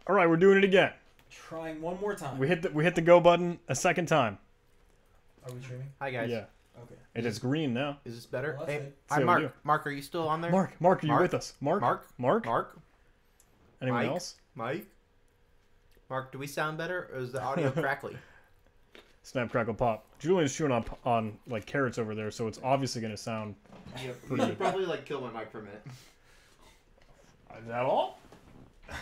All right, we're doing it again. Trying one more time. We hit the go button a second time. Are we streaming? Hi guys. Yeah. Okay. It is green now. Is this better? Well, Hey, that's hi Say what we Mark. do. Mark, are you still on there? Mark, are you with us? Mark. Mark. Anyone Mike? else? Mike. Mark, do we sound better, or is the audio crackly? Snap, crackle, pop. Julian's chewing on like carrots over there, so it's obviously gonna sound. You should probably like kill my mic for a minute. Is that all?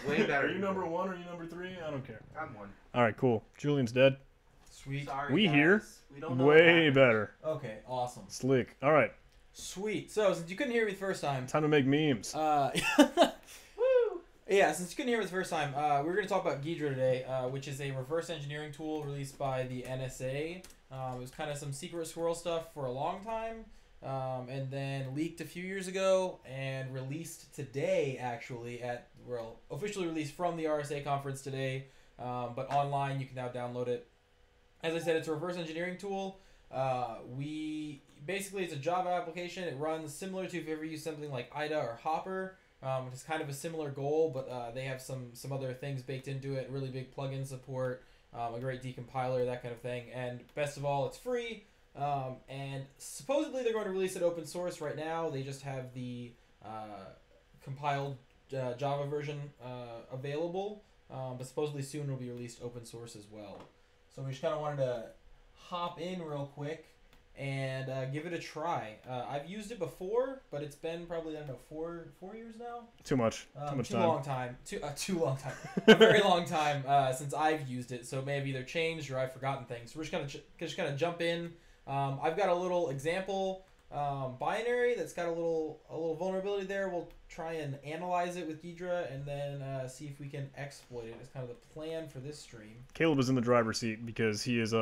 Way better. Are you number 1 or are you number 3? I don't care. I'm one. All right, cool. Julian's dead. Sweet. Sorry, We guys. here. We don't know Way better. Okay, awesome. Slick. All right, Sweet. So, since you couldn't hear me the first time, time to make memes. woo! Yeah, since you couldn't hear me the first time, we're going to talk about GHIDRA today, which is a reverse engineering tool released by the NSA. It was kind of some secret squirrel stuff for a long time, and then leaked a few years ago and released today, actually, officially released from the RSA conference today, but online you can now download it. As I said, it's a reverse engineering tool. Basically it's a Java application. It runs similar to if you ever use something like IDA or Hopper. It's kind of a similar goal, but they have some other things baked into it. Really big plugin support, a great decompiler, that kind of thing. And best of all, it's free. And supposedly they're going to release it open source right now. They just have the compiled Java version available, but supposedly soon it'll be released open source as well. So we just kind of wanted to hop in real quick and give it a try. I've used it before, but it's been probably, I don't know, four years now? Too much time. Too long time. Too long time. A very long time since I've used it, so it may have either changed or I've forgotten things. So we're just gonna jump in. I've got a little example binary that's got a little vulnerability there. We'll try and analyze it with GHIDRA and then see if we can exploit it. It's kind of the plan for this stream. Caleb is in the driver's seat because he is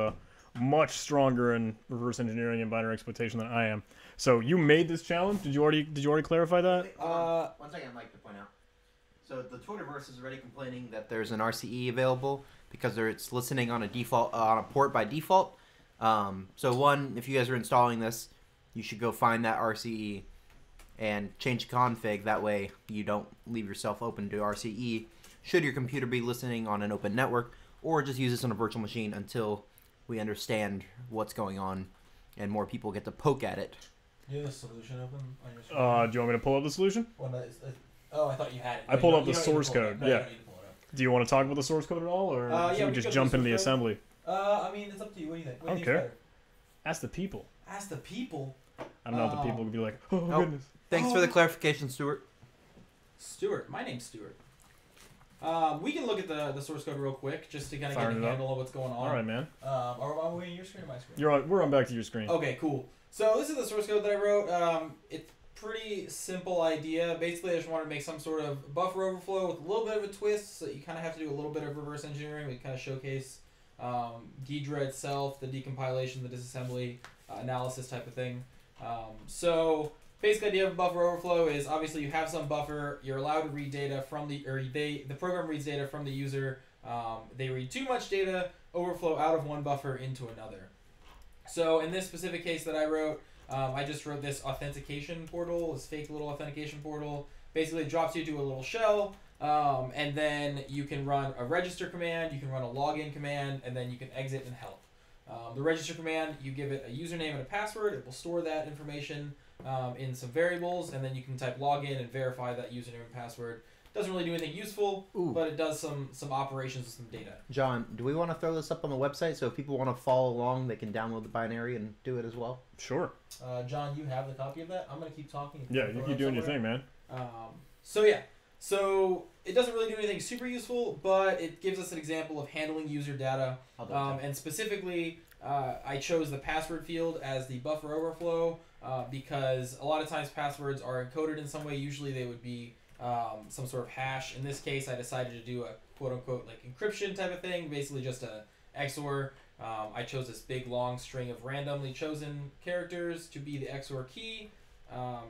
much stronger in reverse engineering and binary exploitation than I am. So you made this challenge? Did you already clarify that? Wait, hold on. One second, I'd like to point out. So the Twitterverse is already complaining that there's an RCE available because it's listening on a default on a port by default. So one, if you guys are installing this, you should go find that RCE and change the config. That way you don't leave yourself open to RCE should your computer be listening on an open network, or just use this on a virtual machine until we understand what's going on and more people get to poke at it. You have a solution open on your screen? Do you want me to pull up the solution? Oh, I thought you had it. I pulled up the source code. No, yeah. you don't need to pull it up. Do you want to talk about the source code at all, or should we just jump into the assembly? I mean, it's up to you. What do you think? I don't care. Ask the people. Ask the people. I don't know if the people would be like, oh Nope. goodness. Thanks for the clarification, Stuart. Stuart. My name's Stuart. We can look at the source code real quick just to kind of get a handle of what's going on. All right, man. Are we on your screen or my screen? We're on back to your screen. Okay, cool. So this is the source code that I wrote. It's pretty simple idea. Basically, I just wanted to make some sort of buffer overflow with a little bit of a twist. So you kind of have to do a little bit of reverse engineering. We kind of showcase GHIDRA itself, the decompilation, the disassembly, analysis type of thing. So basic idea of buffer overflow is obviously you have some buffer. You're allowed to read data from the program reads data from the user. They read too much data, overflow out of one buffer into another. So in this specific case that I wrote, I just wrote this authentication portal, this fake little authentication portal. Basically, it drops you to a little shell, and then you can run a register command, you can run a login command, and then you can exit and help. The register command, you give it a username and a password. It will store that information in some variables, and then you can type login and verify that username and password. Doesn't really do anything useful, but it does some operations with some data. John, do we want to throw this up on the website so if people want to follow along, they can download the binary and do it as well? Sure. John, you have the copy of that? I'm going to keep talking. Yeah, you keep doing your thing, man. So it doesn't really do anything super useful, but it gives us an example of handling user data. And specifically, I chose the password field as the buffer overflow because a lot of times passwords are encoded in some way. Usually they would be some sort of hash. In this case, I decided to do a quote-unquote like encryption type of thing, basically just a XOR. I chose this big long string of randomly chosen characters to be the XOR key.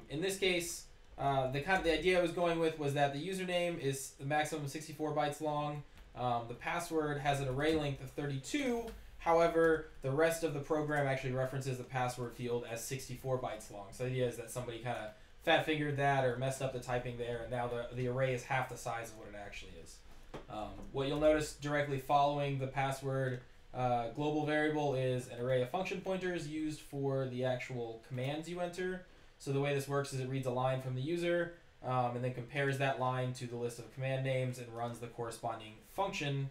In this case, the idea I was going with was that the username is the maximum 64 bytes long. The password has an array length of 32. However, the rest of the program actually references the password field as 64 bytes long. So the idea is that somebody kind of fat-fingered that or messed up the typing there, and now the array is half the size of what it actually is. What you'll notice directly following the password global variable is an array of function pointers used for the actual commands you enter. So the way this works is it reads a line from the user and then compares that line to the list of command names and runs the corresponding function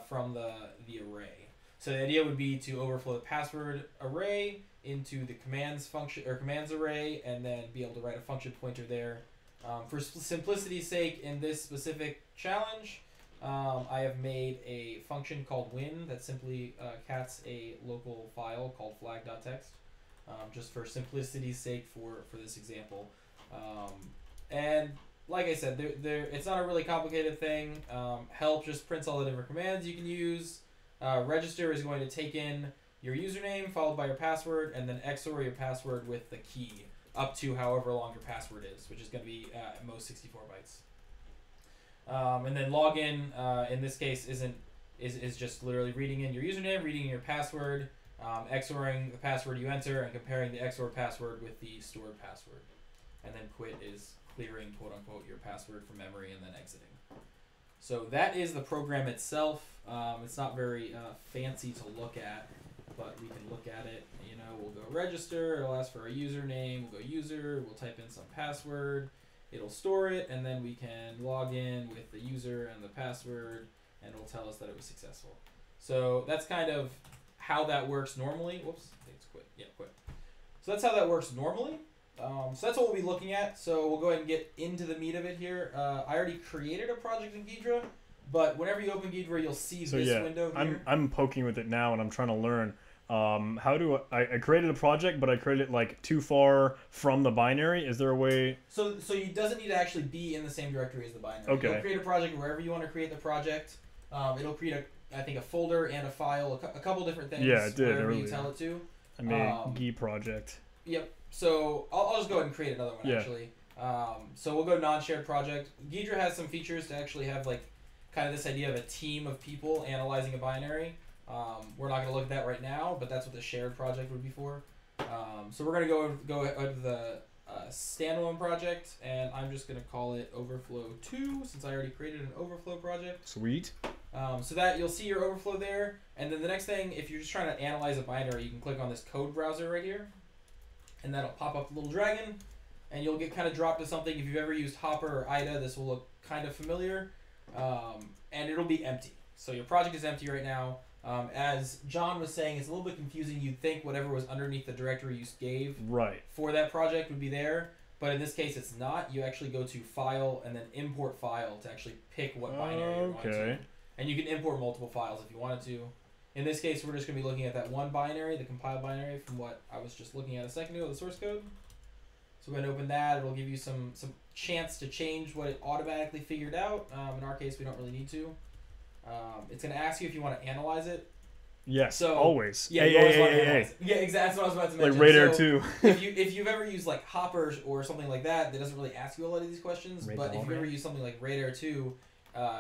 from the array. So the idea would be to overflow the password array into the commands function or commands array, and then be able to write a function pointer there. For simplicity's sake, in this specific challenge, I have made a function called win that simply cats a local file called flag.txt, just for simplicity's sake for this example. And like I said, it's not a really complicated thing. Help just prints all the different commands you can use. Register is going to take in your username followed by your password, and then XOR your password with the key up to however long your password is, which is going to be at most 64 bytes. And then login in this case is just literally reading in your username, reading in your password, XORing the password you enter, and comparing the XOR password with the stored password. And then quit is clearing, quote unquote, your password from memory and then exiting. So that is the program itself. It's not very fancy to look at, but we can look at it. You know, we'll go register, it'll ask for a username, we'll go user, we'll type in some password, it'll store it, and then we can log in with the user and the password, and it'll tell us that it was successful. So that's kind of how that works normally. Whoops, I think it's quit. Yeah, quit. So that's how that works normally. So that's what we'll be looking at. So we'll go ahead and get into the meat of it here. I already created a project in GHIDRA, but whenever you open GHIDRA, you'll see this window here. I'm poking with it now, and I'm trying to learn. How do I created a project, but I created it like too far from the binary. Is there a way? So it doesn't need to actually be in the same directory as the binary. Okay. You'll create a project wherever you want to create the project. It'll create I think a folder and a file, a couple different things. Yeah, it did wherever earlier. you tell it to. I made a GUI project. Yep. So I'll just go ahead and create another one actually. So we'll go non-shared project. GHIDRA has some features to actually have like kind of this idea of a team of people analyzing a binary. We're not going to look at that right now, but that's what the shared project would be for. So we're going to go over the standalone project, and I'm just going to call it Overflow 2 since I already created an Overflow project. Sweet. So that you'll see your Overflow there, and then the next thing, if you're just trying to analyze a binary, you can click on this code browser right here, and that'll pop up a little dragon, and you'll get kind of dropped to something. If you've ever used Hopper or IDA, this will look kind of familiar, and it'll be empty. So your project is empty right now. As John was saying, it's a little bit confusing. You'd think whatever was underneath the directory you gave for that project would be there, but in this case it's not. You actually go to File and then Import File to actually pick what binary you want to. And you can import multiple files if you wanted to. In this case, we're just going to be looking at that one binary, the compiled binary from what I was just looking at a second ago, the source code. So we're going to open that. It'll give you some chance to change what it automatically figured out. In our case, we don't really need to. It's going to ask you if you want to analyze it. Yes, so, always. Yeah, you always want to analyze it. Yeah, exactly. That's what I was about to mention. Like Radar 2. if you've ever used like Hopper or something like that, that doesn't really ask you a lot of these questions. Radar. But if you ever use something like Radar 2,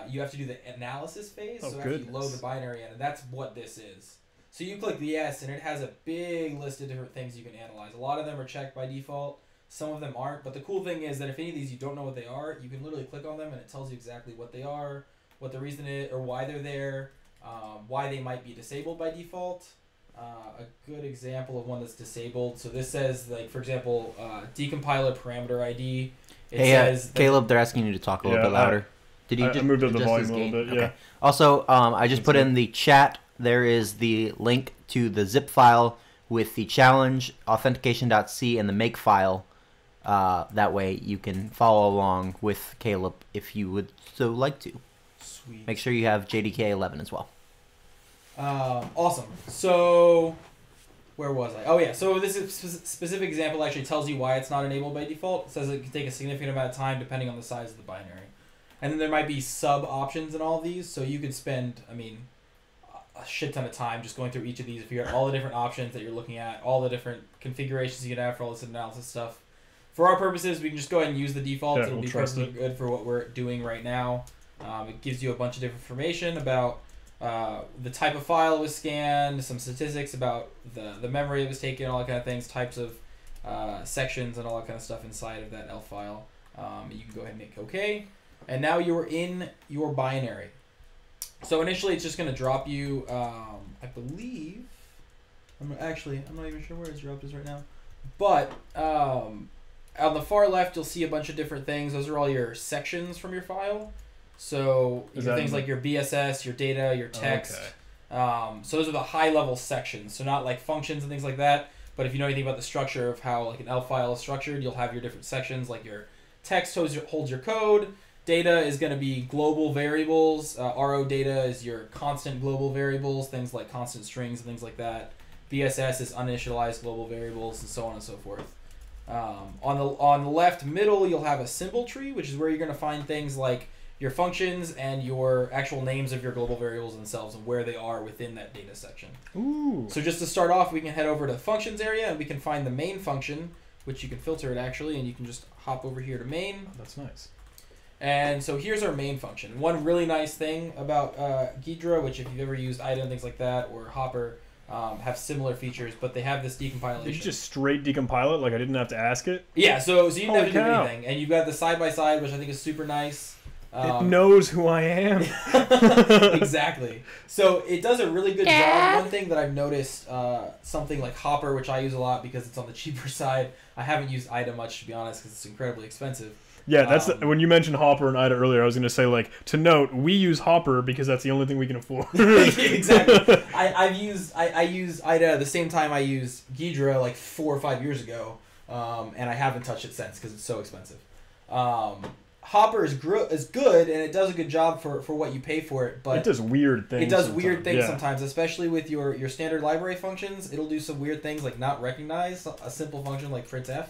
you have to do the analysis phase. So after you load the binary in, and that's what this is. So you click the yes, and it has a big list of different things you can analyze. A lot of them are checked by default. Some of them aren't. But the cool thing is that if any of these you don't know what they are, you can literally click on them, and it tells you exactly what they are, what the reason is, or why they're there, why they might be disabled by default. A good example of one that's disabled. So this says, like, for example, decompiler parameter ID. It says Caleb, they're asking you to talk a little bit louder. Did you I moved up the volume a little bit, yeah. Okay. Also, I just put in the chat, there is the link to the zip file with the challenge, authentication.c, and the make file. That way you can follow along with Caleb if you would so like to. Sweet. Make sure you have JDK 11 as well. Awesome. So, where was I? Oh yeah, so this specific example actually tells you why it's not enabled by default. It says it can take a significant amount of time depending on the size of the binary. And then there might be sub-options in all of these, so you could spend, I mean, a shit ton of time just going through each of these, figure out all the different options that you're looking at, all the different configurations you can have for all this analysis stuff. For our purposes, we can just go ahead and use the default. It'll be perfectly good for what we're doing right now. It gives you a bunch of different information about the type of file was scanned, some statistics about the memory that was taken, all that kind of things, types of sections and all that kind of stuff inside of that ELF file. You can go ahead and hit OK. And now you're in your binary. So initially, it's just going to drop you, I believe, I'm not even sure where it's dropped us right now. But on the far left, you'll see a bunch of different things. Those are all your sections from your file. So things like your BSS, your data, your text. Okay. So those are the high-level sections. So not like functions and things like that. But if you know anything about the structure of how like an ELF file is structured, you'll have your different sections. Like your text holds your code. Data is going to be global variables. RO data is your constant global variables, things like constant strings and things like that. BSS is uninitialized global variables, and so on and so forth. On the left middle, you'll have a symbol tree, which is where you're going to find things like your functions and your actual names of your global variables themselves and where they are within that data section. Ooh. So just to start off, we can head over to the functions area, and we can find the main function, which you can filter it actually, and you can just hop over here to main. Oh, that's nice. And so here's our main function. One really nice thing about GHIDRA, which if you've ever used IDA and things like that, or Hopper, have similar feeters, but they have this decompilation. Did you just straight decompile it? Like I didn't have to ask it? Yeah, so you didn't have to do anything. And you've got the side-by-side, which I think is super nice. It knows who I am. Exactly. So it does a really good job. One thing that I've noticed, something like Hopper, which I use a lot because it's on the cheaper side. I haven't used IDA much, to be honest, because it's incredibly expensive. Yeah, that's when you mentioned Hopper and IDA earlier, I was going to say, like, to note, we use Hopper because that's the only thing we can afford. Exactly. I use IDA at the same time I used GHIDRA like 4 or 5 years ago, and I haven't touched it since because it's so expensive. Hopper is good, and it does a good job for what you pay for it, but it does weird things. It does weird things sometimes, especially with your standard library functions. It'll do some weird things like not recognize a simple function like printf.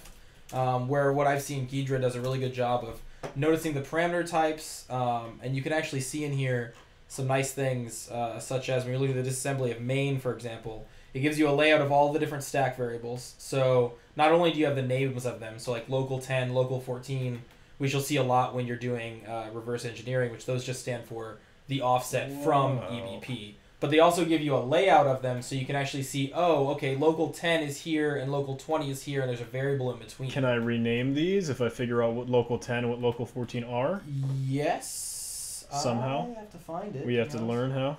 Where what I've seen, GHIDRA does a really good job of noticing the parameter types, and you can actually see in here some nice things, such as when you're looking at the disassembly of main, for example, it gives you a layout of all the different stack variables. So not only do you have the names of them, so like local 10, local 14, which you'll see a lot when you're doing reverse engineering, which those just stand for the offset from EBP. But they also give you a layout of them so you can actually see, oh, okay, local 10 is here and local 20 is here, and there's a variable in between. Can I rename these if I figure out what local 10 and what local 14 are? Yes. Somehow? I have to find it. We have to learn how?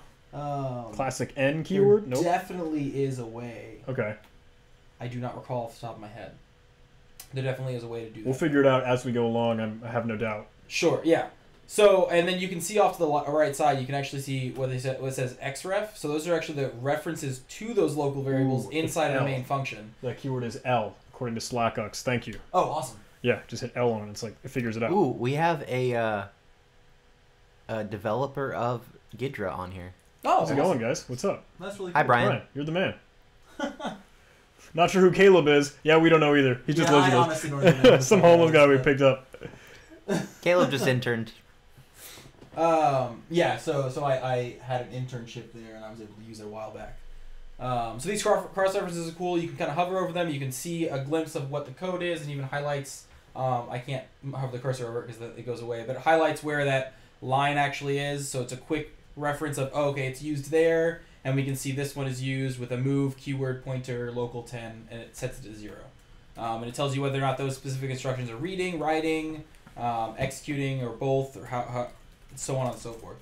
Classic N there keyword? Nope. Definitely is a way. Okay. I do not recall off the top of my head. There definitely is a way to do that. We'll figure it out as we go along, I have no doubt. Sure, yeah. So, and then you can see off to the right side, you can actually see what it says xref. So those are actually the references to those local variables inside of the main function. That keyword is L, according to SlackUx. Thank you. Oh, awesome. Yeah, just hit L on it. It's like, it figures it out. Ooh, we have a developer of GHIDRA on here. Oh, how's it going, guys? What's up? That's really cool. Hi, Brian. You're the man. Not sure who Caleb is. Yeah, we don't know either. He just lives with us. Honestly don't know. Some homeless guy we picked up. Caleb just interned. Yeah, so I had an internship there, and I was able to use it a while back. So these cross references are cool. You can kind of hover over them. You can see a glimpse of what the code is, and even highlights. I can't hover the cursor over it because it goes away, but it highlights where that line actually is. So it's a quick reference of, oh, okay, it's used there, and we can see this one is used with a move keyword pointer local 10, and it sets it to 0. And it tells you whether or not those specific instructions are reading, writing, executing, or both, or how so on and so forth.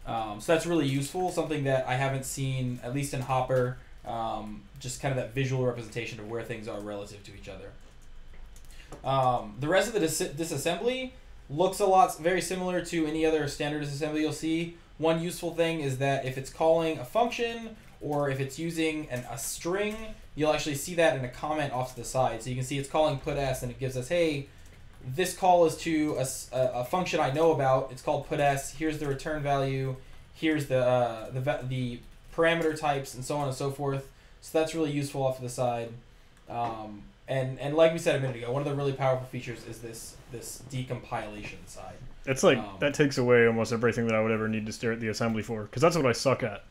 So that's really useful, something that I haven't seen, at least in Hopper, just kind of that visual representation of where things are relative to each other. The rest of the disassembly looks very similar to any other standard disassembly you'll see. One useful thing is that if it's calling a function or if it's using a string, you'll actually see that in a comment off to the side. So you can see it's calling putS, and it gives us, hey, this call is to a function I know about. It's called putS. Here's the return value. Here's the parameter types, and so on and so forth. So that's really useful off to the side. And like we said a minute ago, one of the really powerful features is this decompilation side. It's like that takes away almost everything that I would ever need to stare at the assembly for, because that's what I suck at.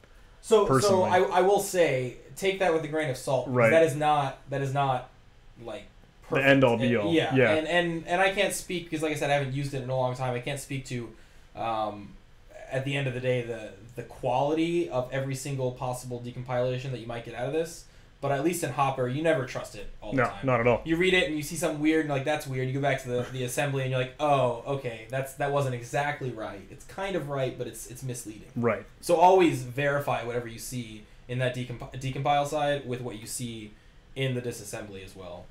So I will say, take that with a grain of salt. Right. That is not like perfect. The end all be all. Yeah. And I can't speak because, like I said, I haven't used it in a long time. I can't speak to, at the end of the day, the quality of every single possible decompilation that you might get out of this. But at least in Hopper, you never trust it all the No, time. not at all. You read it and you see something weird and you're like, that's weird. You go back to the assembly and you're like, oh, okay, that wasn't exactly right. It's kind of right, but it's misleading. Right. So always verify whatever you see in that decompile side with what you see in the disassembly as well.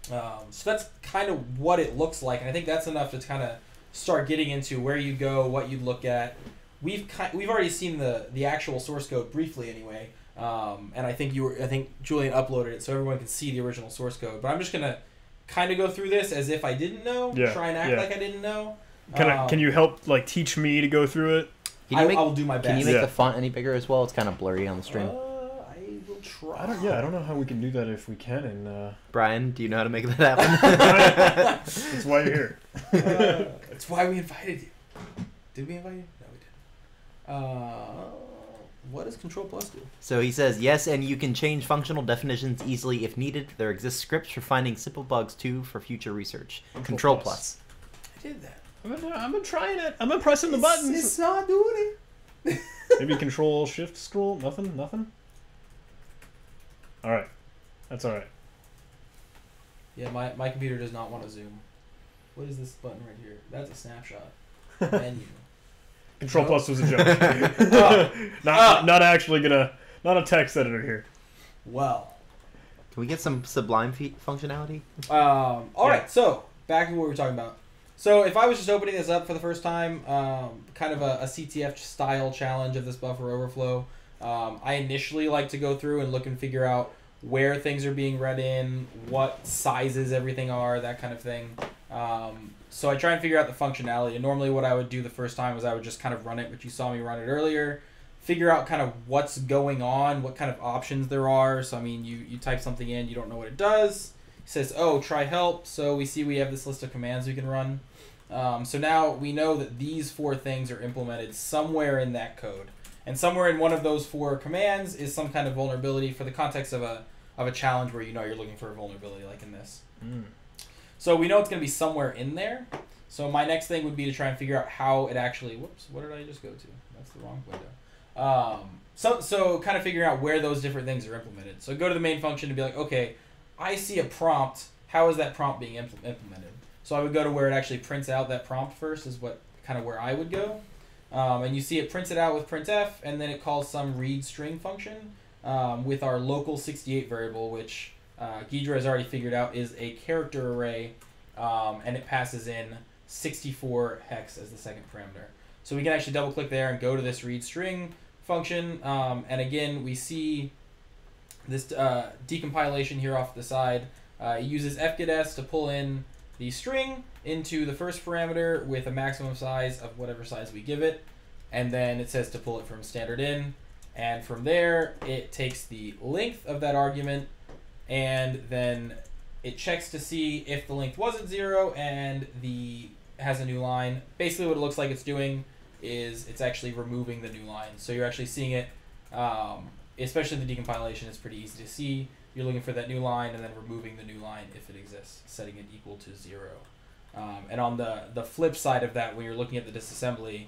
So that's kind of what it looks like, and I think that's enough to kind of start getting into where you go, what you look at. We've already seen the actual source code briefly anyway. And I think Julian uploaded it so everyone can see the original source code. But I'm just gonna kind of go through this as if I didn't know. Try and act like I didn't know. Can you help teach me to go through it? I will do my best. Can you make the font any bigger as well? It's kind of blurry on the stream. I will try. I don't know how we can do that if we can. And Brian, do you know how to make that happen? that's why you're here. That's why we invited you. Did we invite you? No, we didn't. What does Control Plus do? So he says, yes, and you can change functional definitions easily if needed. There exist scripts for finding simple bugs, too, for future research. Control Plus. I did that. I've been trying it. I've been pressing the buttons. It's not doing it. Maybe Control Shift Scroll. Nothing. All right, that's all right. Yeah, my computer does not want to zoom. What is this button right here? That's a snapshot. Menu. Control Plus was a joke. Not actually not a text editor here. Well. Can we get some Sublime functionality? All right, so back to what we were talking about. So if I was just opening this up for the first time, kind of a CTF style challenge of this buffer overflow, I initially like to go through and look and figure out where things are being read in, what sizes everything are, that kind of thing. So I try and figure out the functionality. And normally what I would do the first time was I would just kind of run it, which you saw me run it earlier, figure out kind of what's going on, what kind of options there are. So, I mean, you type something in, you don't know what it does. It says, oh, try help. So we see we have this list of commands we can run. So now we know that these 4 things are implemented somewhere in that code. And somewhere in one of those 4 commands is some kind of vulnerability for the context of a challenge where you're looking for a vulnerability like in this. So we know it's going to be somewhere in there. So my next thing would be to try and figure out how it actually... Whoops, what did I just go to? That's the wrong window. So kind of figuring out where those different things are implemented. So go to the main function and be like, okay, I see a prompt. How is that prompt being implemented? So I would go to where it actually prints out that prompt first is what kind of where I would go. And you see it prints it out with printf, and then it calls some read string function with our local 68 variable, which GHIDRA has already figured out is a character array, and it passes in 64 hex as the second parameter. So we can actually double click there and go to this read string function, and again we see this decompilation here off to the side. It uses fgetS to pull in the string into the first parameter with a maximum size of whatever size we give it, and then it says to pull it from standard in, and from there it takes the length of that argument, and then it checks to see if the length wasn't 0 and has a new line. Basically what it looks like it's doing is it's actually removing the new line. So you're actually seeing it, especially the decompilation, it's pretty easy to see. You're looking for that new line and then removing the new line if it exists, setting it equal to 0. And on the flip side of that, when you're looking at the disassembly,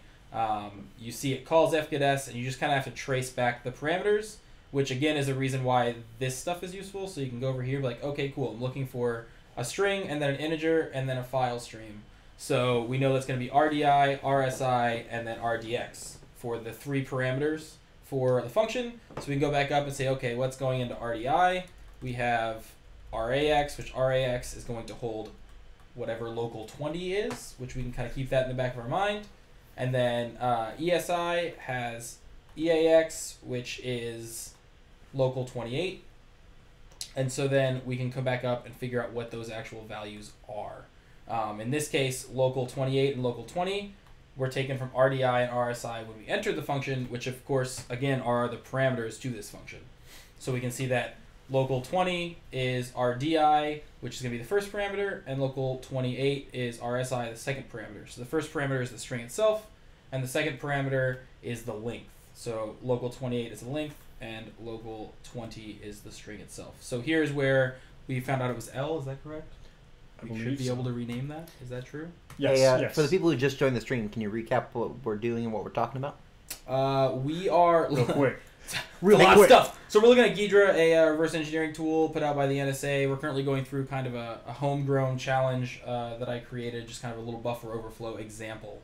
you see it calls fgetS, and you just kind of have to trace back the parameters, which again is a reason why this stuff is useful. So you can go over here and be like, okay, cool, I'm looking for a string and then an integer and then a file stream. So we know that's going to be RDI, RSI, and then RDX for the 3 parameters for the function. So we can go back up and say, okay, what's going into RDI? We have RAX, which RAX is going to hold whatever local 20 is, which we can kind of keep that in the back of our mind. And then ESI has EAX, which is local 28. And so then we can come back up and figure out what those actual values are. In this case, local 28 and local 20 were taken from RDI and RSI when we entered the function, which of course, again, are the parameters to this function. So we can see that local 20 is RDI, which is going to be the first parameter, and local 28 is RSI, the second parameter. So the first parameter is the string itself, and the second parameter is the length. So local 28 is the length, and local 20 is the string itself. So here's where we found out it was L, is that correct? We should be able to rename that. Is that true? Yes, Hey, yes. For the people who just joined the stream, can you recap what we're doing and what we're talking about? We are... Real quick. Really a lot quick. of stuff. So we're looking at GHIDRA, a reverse engineering tool put out by the NSA. We're currently going through kind of a homegrown challenge that I created, just kind of a little buffer overflow example.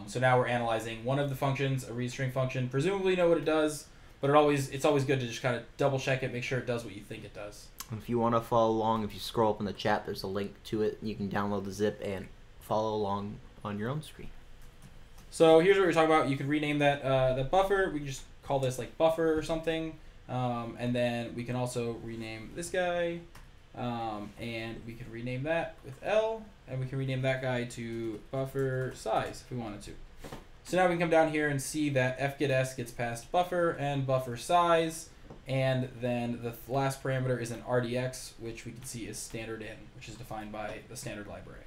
So now we're analyzing one of the functions, a read string function. Presumably know what it does, but it's always good to just kind of double check it, make sure it does what you think it does. If you want to follow along, if you scroll up in the chat, there's a link to it. You can download the zip and follow along on your own screen. So here's what we're talking about. You could rename that buffer. We can just call this like buffer or something. And then we can also rename this guy. And we can rename that with L. And we can rename that guy to buffer size if we wanted to. So now we can come down here and see that fgetS gets past buffer and buffer size. And then the last parameter is an RDX, which we can see is standard in, which is defined by the standard library.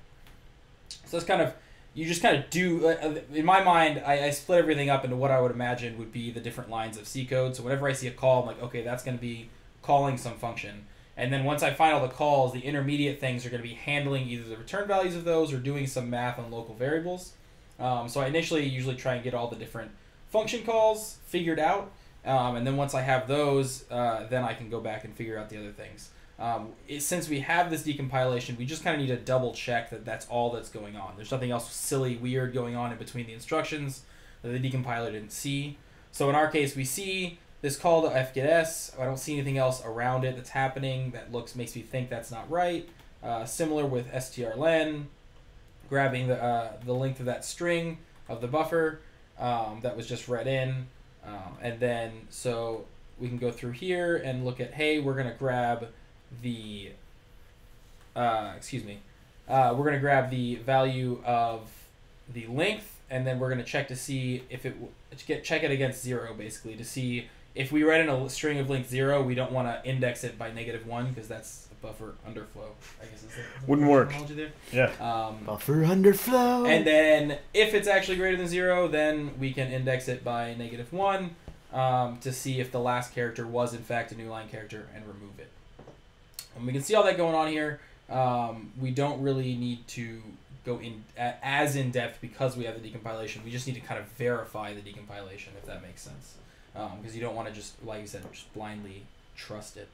So that's kind of, you just kind of do, in my mind, I split everything up into what I would imagine would be the different lines of C code. So whenever I see a call, I'm like, okay, that's going to be calling some function. And then once I find all the calls, the intermediate things are going to be handling either the return values of those or doing some math on local variables. So I initially usually try and get all the different function calls figured out. And then once I have those, then I can go back and figure out the other things. Since we have this decompilation, we just kind of need to double check that that's all that's going on. There's nothing else silly, weird going on in between the instructions that the decompiler didn't see. So in our case, we see this call to fgetS. I don't see anything else around it that's happening that makes me think that's not right. Similar with strlen, grabbing the length of that string of the buffer that was just read in. And then, so we can go through here and look at, hey, we're going to grab the, we're going to grab the value of the length, and then we're going to check to see if check it against 0, basically, to see if we read in a string of length 0, we don't want to index it by -1, because that's a buffer underflow, I guess is the Wouldn't work. there. Yeah. Buffer underflow. And then if it's actually greater than 0, then we can index it by -1 to see if the last character was in fact a new line character and remove it. And we can see all that going on here. We don't really need to go as in depth because we have the decompilation. We just need to kind of verify the decompilation, if that makes sense. Because you don't want to just, like you said, just blindly trust it.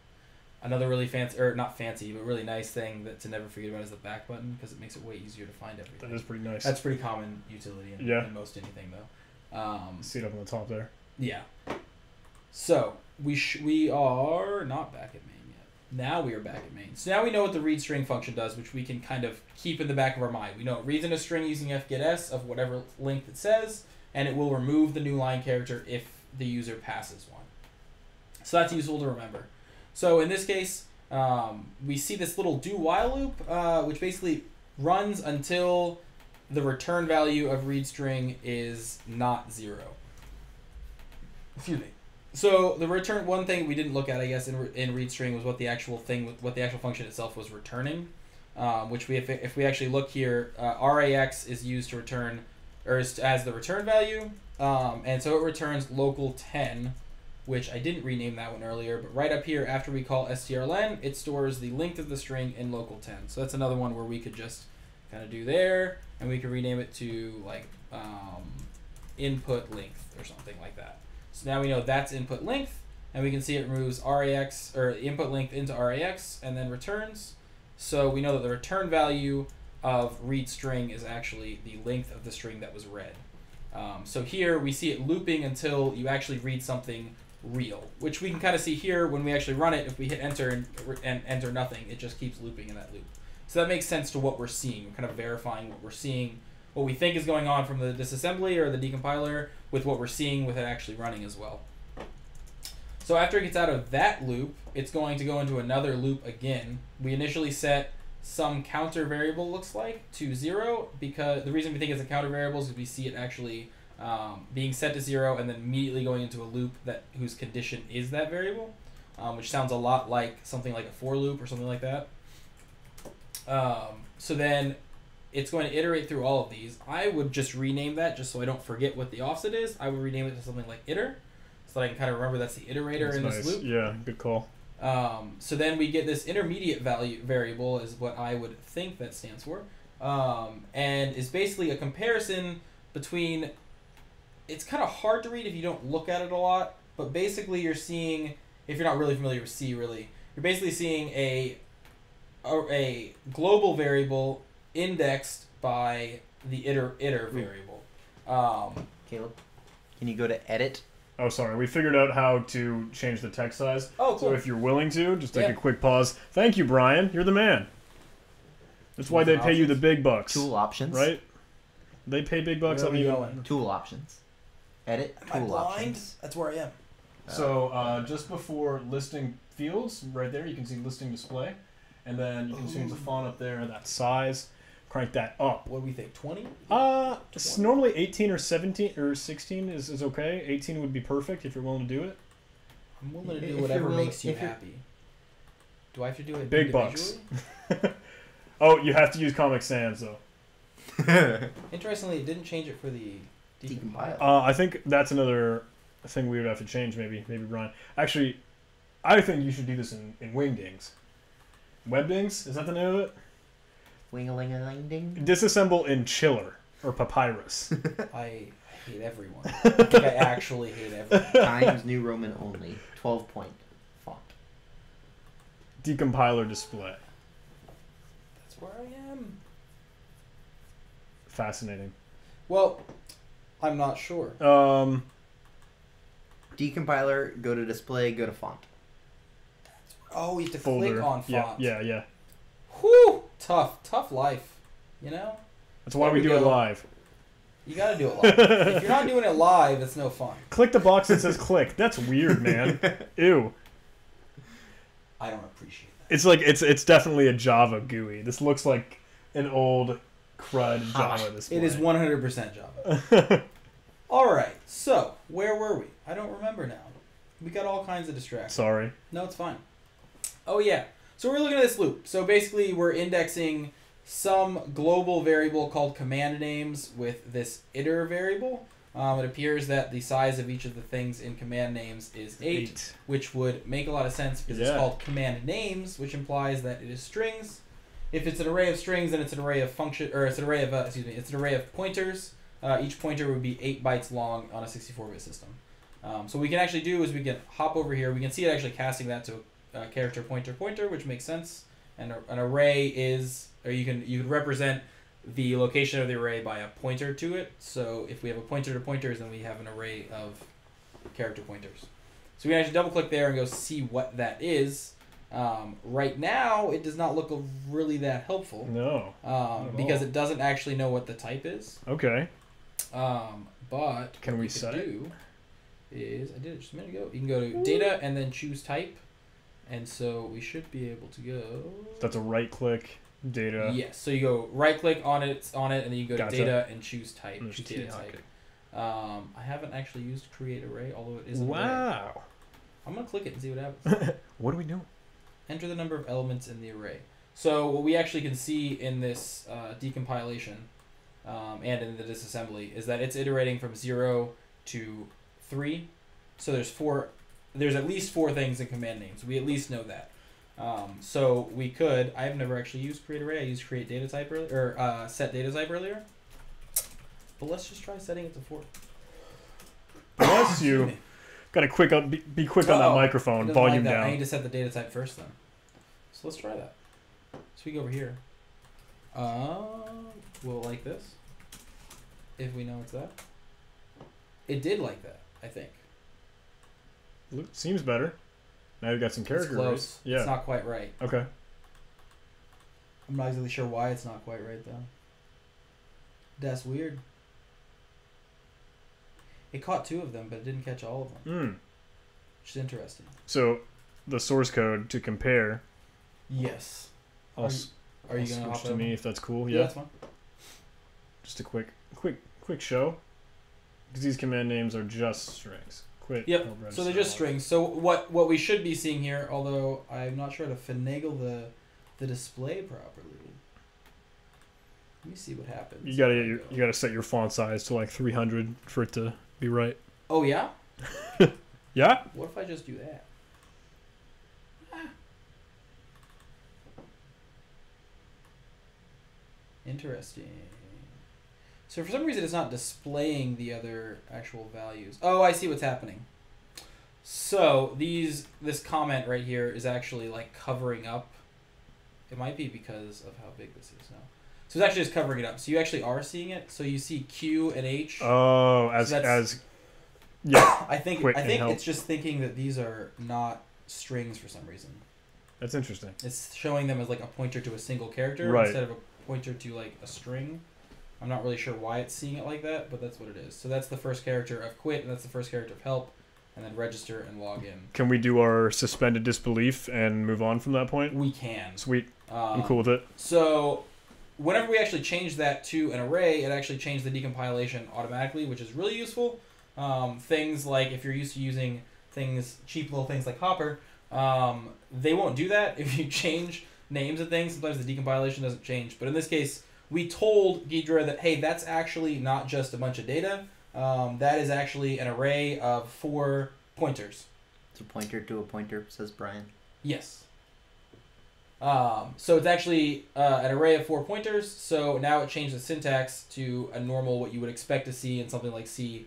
Another really fancy, or not fancy, but really nice thing to never forget about is the back button, because it makes it way easier to find everything. That is pretty nice. That's pretty common utility in most anything, though. See it up on the top there. Yeah. So we are not back at main yet. Now we are back at main. So now we know what the read string function does, which we can kind of keep in the back of our mind. We know it reads in a string using fgetS of whatever length it says, and it will remove the new line character if the user passes one. So that's useful to remember. So in this case, we see this little do while loop, which basically runs until the return value of read string is not 0. Excuse me. So the return, one thing we didn't look at, I guess, in read string was what the actual function itself was returning, which if we actually look here, RAX is used to return, or as the return value, and so it returns local 10, which I didn't rename that one earlier, but right up here after we call strlen, it stores the length of the string in local 10. So that's another one where we could just kind of do there, and we could rename it to like input length or something like that. So now we know that's input length, and we can see it moves RAX, or input length into RAX, and then returns. So we know that the return value of read string is actually the length of the string that was read. So here we see it looping until you actually read something real, which we can kind of see here when we actually run it. If we hit enter and enter nothing, it just keeps looping in that loop. So that makes sense to what we're seeing. We're kind of verifying what we're seeing, what we think is going on from the disassembly or the decompiler with what we're seeing with it actually running as well. So after it gets out of that loop, it's going to go into another loop again. We initially set some counter variable, looks like, to 0, because the reason we think it's a counter variable is because we see it actually being set to 0 and then immediately going into a loop whose condition is that variable, which sounds a lot like something like a for loop or something like that. So then it's going to iterate through all of these. I would just rename that just so I don't forget what the offset is. I would rename it to something like iter, so that I can kind of remember that's the iterator in this loop. Yeah, good call. So then we get this intermediate value variable is what I would think that stands for, and is basically a comparison between, it's kind of hard to read if you don't look at it a lot, but basically you're seeing, if you're not really familiar with C, really, you're basically seeing a global variable indexed by the iter variable. Caleb, can you go to edit? Oh, sorry. We figured out how to change the text size. Oh, cool. So if you're willing to, just take a quick pause. Thank you, Brian. You're the man. That's why they pay you the big bucks. Tool options. Right? They pay big bucks. Where are we going? Tool options. Edit. Am Tool I blind? options. That's where I am. So just before listing fields, right there, you can see listing display. And then you can change the font up there, that size. Crank that up. What do we think? 20? It's normally 18 or 17 or 16 is okay. 18 would be perfect if you're willing to do it. I'm willing to do whatever makes you happy. Do I have to do it big bucks? Oh, you have to use Comic Sans though. Interestingly, it didn't change it for the decompile. I think that's another thing we would have to change. Maybe Brian. Actually, I think you should do this in Wingdings. Webdings, is that the name of it? Wing-a-ling-a-ling-ding. Disassemble in Chiller or Papyrus. I hate everyone. I think I actually hate everyone. Times New Roman only. 12-point font. Decompiler display. That's where I am. Fascinating. Well, I'm not sure. Decompiler, go to display, go to font. Oh, you have to Folder. click on font. Yeah. Whew! Tough life. You know? That's why we do it live. You gotta do it live. If you're not doing it live, it's no fun. Click the box that says click. That's weird, man. Ew. I don't appreciate that. It's like it's definitely a Java GUI. This looks like an old crud Java display. It is 100% Java. Alright, so where were we? I don't remember now. We got all kinds of distractions. Sorry. No, it's fine. Oh yeah. So we're looking at this loop. So basically we're indexing some global variable called command names with this iter variable. It appears that the size of each of the things in command names is 8, which would make a lot of sense because it's called command names, which implies that it is strings. If it's an array of strings, then it's an array of function, or it's an array of it's an array of pointers. Each pointer would be 8 bytes long on a 64-bit system. So what we can actually do is we can hop over here. We can see it actually casting that to a character pointer, which makes sense. And an array is, or you can represent the location of the array by a pointer to it. So if we have a pointer to pointers, then we have an array of character pointers. So we can actually double click there and go see what that is. Right now, it does not look really that helpful. No. Because it doesn't actually know what the type is. Okay. But can we set it? Is I did it just a minute ago. You can go to data and then choose type, and so we should be able to go. That's a right click data. Yes. So you go right click on it, and then you go to data and choose type. Choose data type. I haven't actually used create array, although it is an array. Wow. I'm gonna click it and see what happens. What are we doing? Enter the number of elements in the array. So what we actually can see in this decompilation and in the disassembly is that it's iterating from 0 to 3. So there's at least 4 things in command names. We at least know that. So we could, I've never actually used create array. I used create data type earlier, or set data type earlier. But let's just try setting it to 4. Bless you. Gotta be quick on that microphone. Volume down. I need to set the data type first then. So let's try that. So we go over here. We'll like this. If we know it's that. It did like that, I think. Seems better. Now you've got some character It's close. arrays. Yeah. It's not quite right. Okay. I'm not exactly sure why it's not quite right though. That's weird. It caught 2 of them, but it didn't catch all of them. Which is interesting. So, the source code to compare. Yes. Are you gonna switch to me if that's cool? Yeah, that's fine. Just a quick show. Because these command names are just strings. Quit. Yep. So they're just strings. So what we should be seeing here, although I'm not sure how to finagle the display properly. Let me see what happens. You gotta set your font size to like 300 for it to be right. Oh yeah? Yeah? What if I just do that? Interesting. So for some reason it's not displaying the other actual values. Oh, I see what's happening. So this comment right here is actually like covering up. It might be because of how big this is now. So it's actually just covering it up. So you actually are seeing it. So you see Q and H. Oh, yeah. I think it's just thinking that these are not strings for some reason. That's interesting. It's showing them as like a pointer to a single character instead of a pointer to like a string. I'm not really sure why it's seeing it like that, but that's what it is. So that's the first character of quit, and that's the first character of help, and then register and log in. Can we do our suspended disbelief and move on from that point? We can. Sweet. I'm cool with it. So whenever we actually change that to an array, it actually changed the decompilation automatically, which is really useful. Things like if you're used to using cheap little things like Hopper, they won't do that if you change names of things. Sometimes the decompilation doesn't change. But in this case, we told GHIDRA that, hey, that's actually not just a bunch of data. That is actually an array of 4 pointers. It's a pointer to a pointer, says Brian. Yes. So it's actually an array of 4 pointers. So now it changed the syntax to a normal, what you would expect to see in something like C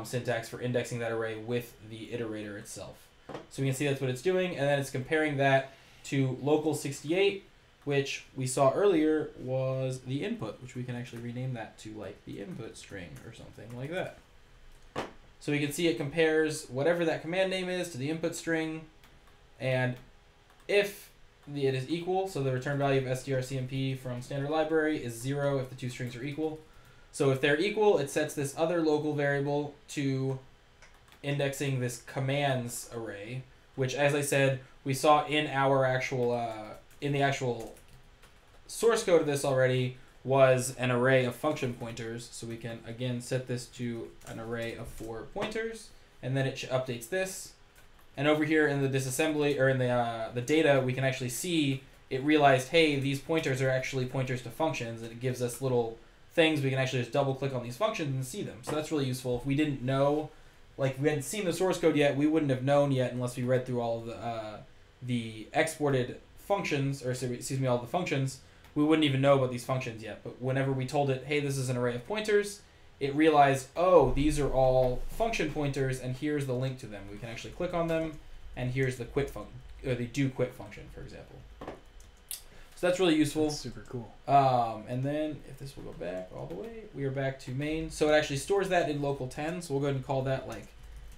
syntax for indexing that array with the iterator itself. So we can see that's what it's doing, and then it's comparing that to local 68, which we saw earlier was the input, which we can actually rename that to like the input string or something like that. So we can see it compares whatever that command name is to the input string, and if it is equal, so the return value of strcmp from standard library is 0 if the 2 strings are equal. So if they're equal, it sets this other local variable to indexing this commands array, which, as I said, we saw in our actual in the actual source code of this already was an array of function pointers. So we can again set this to an array of 4 pointers, and then it updates this. And over here in the disassembly, or in the data, we can actually see it realized, hey, these pointers are actually pointers to functions, and it gives us little things. We can actually just double click on these functions and see them. So that's really useful. If we didn't know, like we hadn't seen the source code yet, we wouldn't have known yet unless we read through all of the exported functions, or excuse me, all the functions. We wouldn't even know about these functions yet. But whenever we told it, hey, this is an array of pointers, it realized, oh, these are all function pointers, and here's the link to them. We can actually click on them, and here's the quit function, or the do quit function, for example. So that's really useful. That's super cool. And then if this will go back all the way, we are back to main. So it actually stores that in local 10. So we'll go ahead and call that like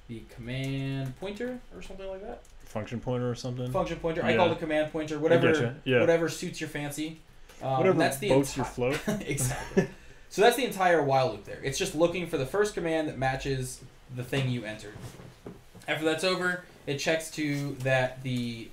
the command pointer or something like that. Function pointer or something. Function pointer. Yeah. I call it command pointer. Whatever. Whatever suits your fancy. Whatever that's the boats your float. Exactly. So that's the entire while loop there. It's just looking for the first command that matches the thing you entered. After that's over, it checks to that the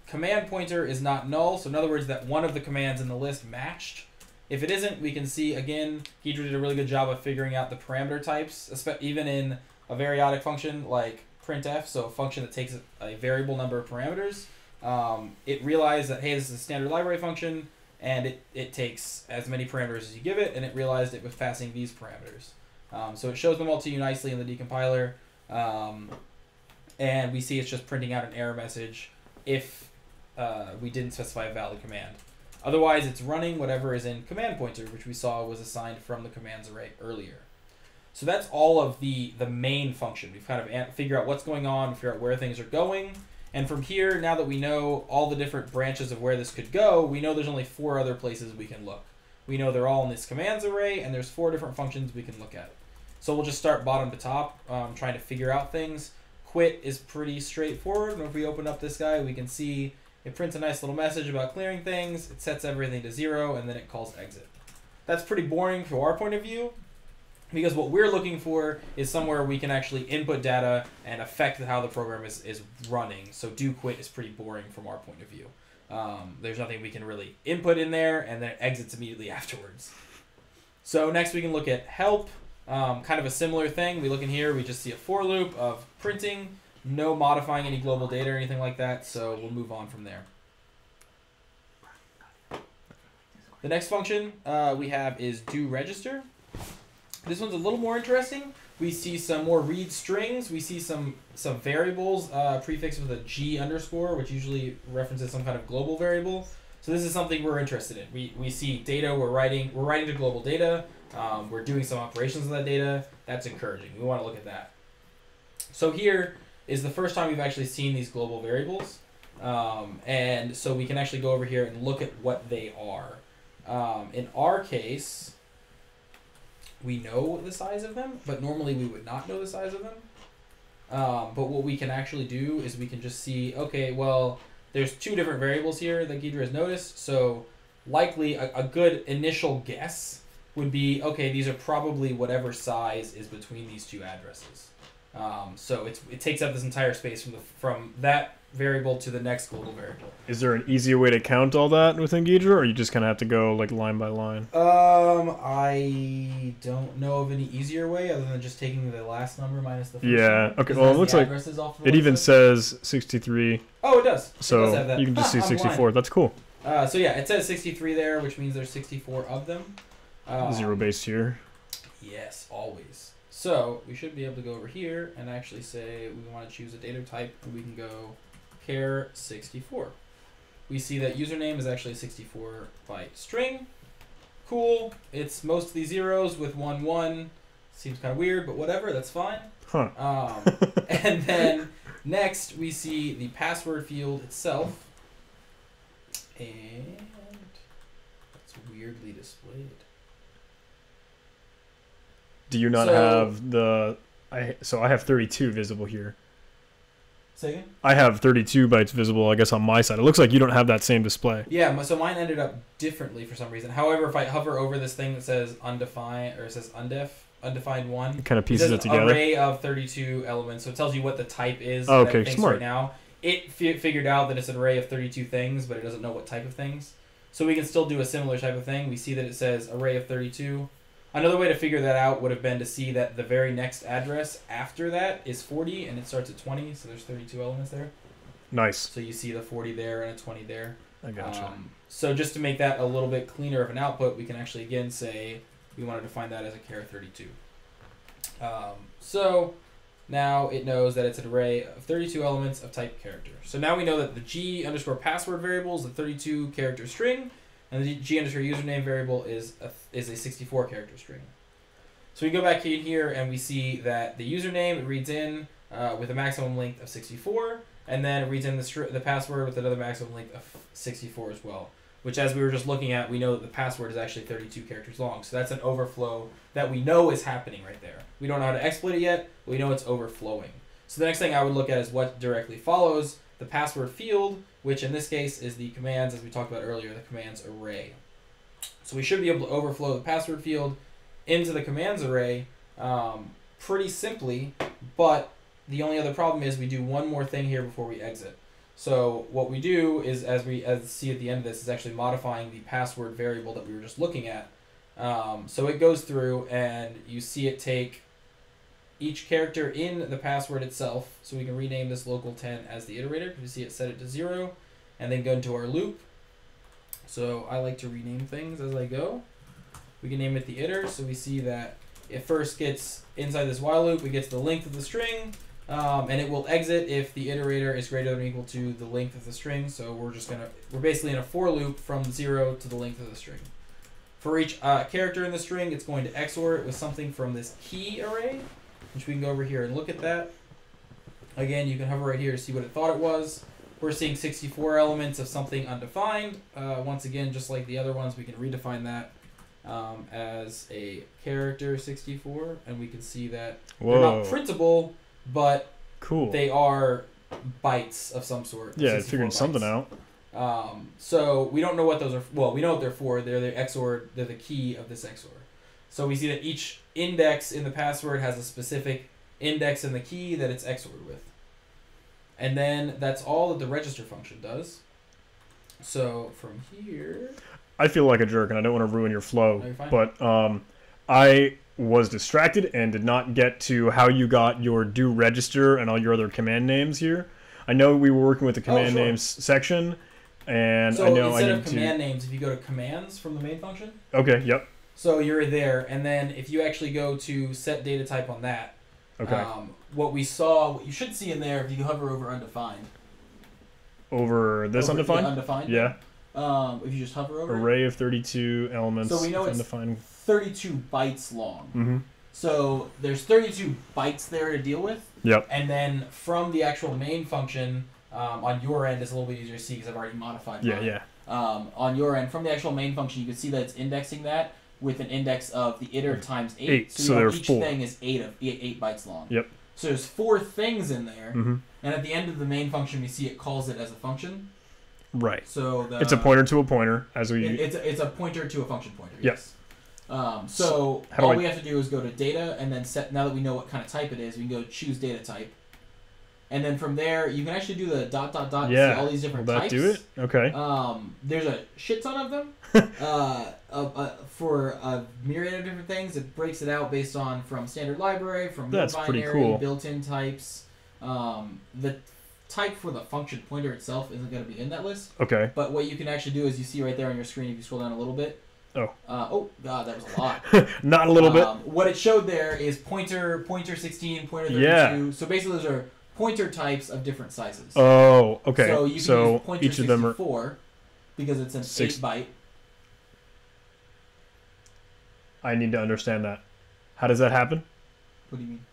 command pointer is not null. So in other words, that one of the commands in the list matched. If it isn't, we can see, again, GHIDRA did a really good job of figuring out the parameter types, even in a variadic function like printf, so a function that takes a variable number of parameters. It realized that, hey, this is a standard library function, and it takes as many parameters as you give it, and it realized it was passing these parameters. So it shows them all to you nicely in the decompiler, and we see it's just printing out an error message if we didn't specify a valid command. Otherwise, it's running whatever is in command pointer, which we saw was assigned from the commands array earlier. So that's all of the main function. We've kind of figured out what's going on, figure out where things are going. And from here, now that we know all the different branches of where this could go, we know there's only 4 other places we can look. We know they're all in this commands array, and there's 4 different functions we can look at. So we'll just start bottom to top, trying to figure out things. Quit is pretty straightforward. And if we open up this guy, we can see it prints a nice little message about clearing things. It sets everything to 0, and then it calls exit. That's pretty boring from our point of view, because what we're looking for is somewhere we can actually input data and affect how the program is running. So do quit is pretty boring from our point of view. There's nothing we can really input in there, and then it exits immediately afterwards. So next we can look at help. Kind of a similar thing. We look in here, we just see a for loop of printing, no modifying any global data or anything like that, so we'll move on from there. The next function we have is do register. This one's a little more interesting. We see some more read strings. We see some variables prefixed with a G underscore, which usually references some kind of global variable. So this is something we're interested in. We see data, we're writing to global data. We're doing some operations on that data. That's encouraging. We want to look at that. So here is the first time we've actually seen these global variables. And so we can actually go over here and look at what they are. In our case, we know the size of them, but normally we would not know the size of them. But what we can actually do is we can just see, okay, well, there's two different variables here that GHIDRA has noticed. So likely a good initial guess would be, okay, these are probably whatever size is between these two addresses. So it takes up this entire space from that variable to the next global variable. Is there an easier way to count all that within GHIDRA, or you just kind of have to go like line by line? I don't know of any easier way other than just taking the last number minus the first Yeah. number. Okay. Well, it looks like it even says 63. Oh, it does. So it does have that. you can just see I'm 64. blind. That's cool. So yeah, it says 63 there, which means there's 64 of them. Zero base here. Yes, always. So we should be able to go over here and actually say we want to choose a data type, and we can go char 64. We see that username is actually a 64 byte string. Cool. It's mostly zeros with 1 1. Seems kind of weird, but whatever. That's fine. Huh. And then next we see the password field itself, and it's weirdly displayed. Do you not have the? So I have 32 visible here. Say again? I have 32 bytes visible, I guess, on my side. It looks like you don't have that same display. Yeah, so mine ended up differently for some reason. However, if I hover over this thing that says undefined, or it says undefined one, It kind of pieces it together. Array of 32 elements, so it tells you what the type is. Oh, that okay, it thinks smart. Right now, it figured out that it's an array of 32 things, but it doesn't know what type of things. So we can still do a similar type of thing. We see that it says array of 32. Another way to figure that out would have been to see that the very next address after that is 40, and it starts at 20, so there's 32 elements there. Nice. So you see the 40 there and a 20 there. I gotcha. So just to make that a little bit cleaner of an output, we can actually again say we want to define that as a char 32. So now it knows that it's an array of 32 elements of type character. So now we know that the G_password variable is a 32 character string, and the G_username variable is a 64 character string. So we go back in here and we see that the username, it reads in with a maximum length of 64, and then it reads in the password with another maximum length of 64 as well. Which, as we were just looking at, we know that the password is actually 32 characters long. So that's an overflow that we know is happening right there. We don't know how to exploit it yet, but we know it's overflowing. So the next thing I would look at is what directly follows the password field, which in this case is the commands, as we talked about earlier, the commands array. So we should be able to overflow the password field into the commands array pretty simply, but the only other problem is we do one more thing here before we exit. So what we do is, as see at the end of this, is actually modifying the password variable that we were just looking at. So it goes through and you see it take each character in the password itself. So we can rename this local 10 as the iterator, because you see it set it to 0, and then go into our loop. So I like to rename things as I go. We can name it the iter, so we see that it first gets inside this while loop, we get to the length of the string, and it will exit if the iterator is greater than or equal to the length of the string. So we're basically in a for loop from 0 to the length of the string. For each character in the string, it's going to XOR it with something from this key array, which we can go over here and look at that. Again, you can hover right here to see what it thought it was. We're seeing 64 elements of something undefined. Once again, just like the other ones, we can redefine that as a character 64, and we can see that they're not printable, but cool. They are bytes of some sort. Yeah, it's figuring something out. So we don't know what those are. Well, we know what they're for. They're the XOR. They're the key of this XOR. So we see that each index in the password has a specific index in the key that it's XORed with. And then that's all that the register function does. So from here... I feel like a jerk, and I don't want to ruin your flow, No, you're fine. but I was distracted and did not get to how you got your do register and all your other command names here. I know we were working with the command names section, and so I know I instead need of command names, if you go to commands from the main function... Okay, yep. So you're there, and then if you actually go to set data type on that, okay. What you should see in there, if you hover over undefined. Over this undefined? Yeah, undefined. Yeah. If you just hover over Array of 32 elements. So we know it's undefined. 32 bytes long. Mm-hmm. So there's 32 bytes there to deal with. Yep. And then from the actual main function, on your end, it's a little bit easier to see because I've already modified mine. Yeah. On your end, from the actual main function, you can see that it's indexing that with an index of the iter times 8. So you know, there's each 4. thing is 8 bytes long. Yep. So there's 4 things in there, Mm-hmm. and at the end of the main function, we see it calls it as a function. Right. So it's a pointer to a pointer, as we. It's a pointer to a function pointer. Yes. So how do all I- we have to do is go to data and then set. Now that we know what kind of type it is, we can go choose data type, and then from there you can actually do the ... Yeah. See all these different Will that types. do it? Okay. There's a shit ton of them. For a myriad of different things, it breaks it out based on from standard library, from That's pretty binary, cool. built-in types. The type for the function pointer itself isn't going to be in that list. Okay. But what you can actually do is you see right there on your screen, if you scroll down a little bit. Oh. Oh God, that was a lot. Not a little bit. What it showed there is pointer 16, pointer 32. Yeah. So basically, those are pointer types of different sizes. Oh, okay. So you can use pointer each of them are 64 because it's an 8-byte. I need to understand that. How does that happen? What do you mean?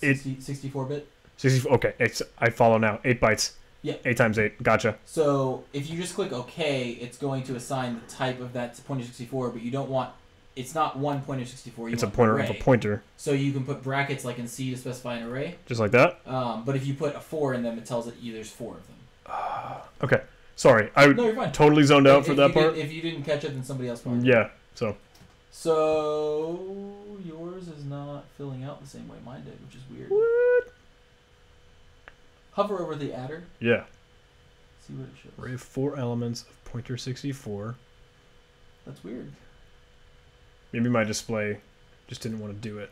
It- 64-bit. 64. Okay, I follow now. 8 bytes. Yeah. 8 times 8. Gotcha. So if you just click OK, it's going to assign the type of that to pointer 64, but you don't want. It's not one pointer 64. It's a pointer of a pointer. So you can put brackets like in C to specify an array. Just like that. But if you put a 4 in them, it tells it there's 4 of them. Okay. Sorry, I No, you're fine. totally zoned out for If that you part. if you didn't catch it, then somebody else will. Yeah. So. So yours is not filling out the same way mine did, which is weird. What? Hover over the adder. Yeah. See what it shows. Array of 4 elements of pointer 64. That's weird. Maybe my display just didn't want to do it.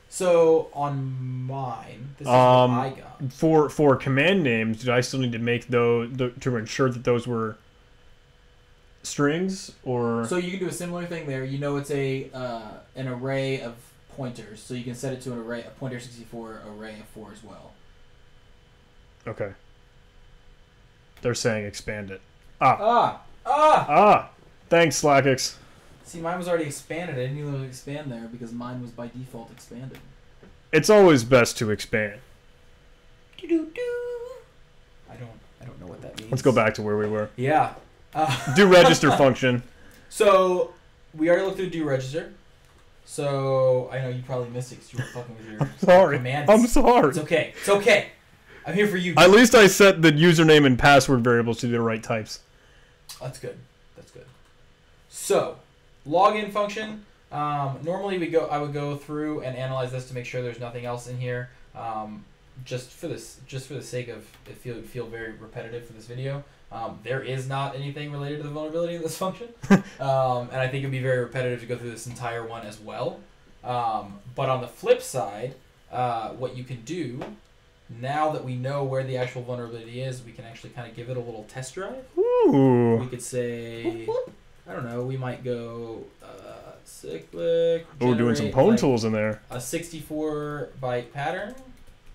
So on mine, this is what I got. For command names, did I still need to make those to ensure that those were strings or? So you can do a similar thing there. You know, it's a an array of pointers, so you can set it to an array, a pointer 64 array of 4 as well. Okay. They're saying expand it. Thanks, Slackix. See, mine was already expanded. I didn't even expand there because mine was by default expanded. It's always best to expand. I don't know what that means. Let's go back to where we were. Yeah. Do register function. So we already looked through do register. So I know you probably missed it because you were fucking with your Sorry. commands. I'm sorry. It's okay. It's okay. I'm here for you. At least I set the username and password variables to the right types. That's good. That's good. So, login function. Normally I would go through and analyze this to make sure there's nothing else in here. Just for the sake of it feel very repetitive for this video. There is not anything related to the vulnerability of this function, and I think it'd be very repetitive to go through this entire one as well. But on the flip side, what you can do now that we know where the actual vulnerability is, we can actually kind of give it a little test drive. Ooh. We could say, I don't know, we might go cyclic. Oh, doing some generate, pwn tools in there. A 64-byte pattern.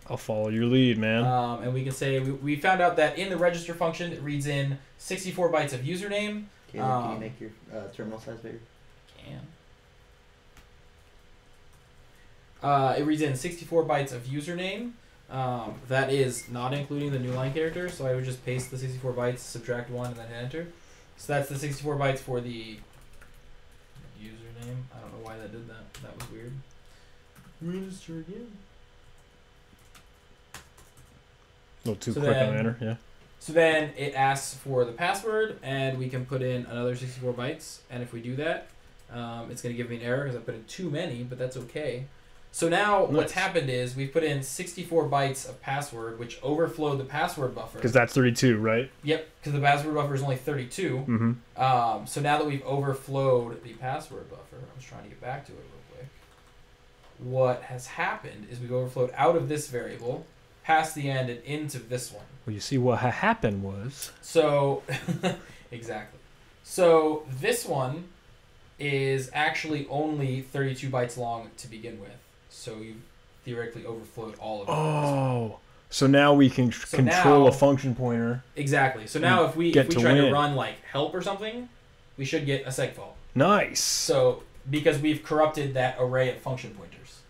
I'll follow your lead, man. And we can say we found out that in the register function it reads in 64 bytes of username. Can you make your terminal size bigger? It reads in 64 bytes of username. That is not including the new line character, so I would just paste the 64 bytes, subtract 1, and then hit enter. So that's the 64 bytes for the username. I don't know why that did that. That was weird. Register again. A little too So quick then- on the enter, yeah. So then it asks for the password, and we can put in another 64 bytes. And if we do that, it's going to give me an error because I put in too many, but that's okay. So now what's happened is we've put in 64 bytes of password, which overflowed the password buffer. Because that's 32, right? Yep, because the password buffer is only 32. Mm-hmm. So now that we've overflowed the password buffer, I was trying to get back to it real quick. What has happened is we've overflowed out of this variable, past the end, and into this one. Well, you see what happened was... So, exactly. So this one is actually only 32 bytes long to begin with. So you theoretically overflowed all of it. Oh, so now we can control a function pointer. Exactly. So now if we try to run like help or something, we should get a segfault. Nice. So because we've corrupted that array of function pointers.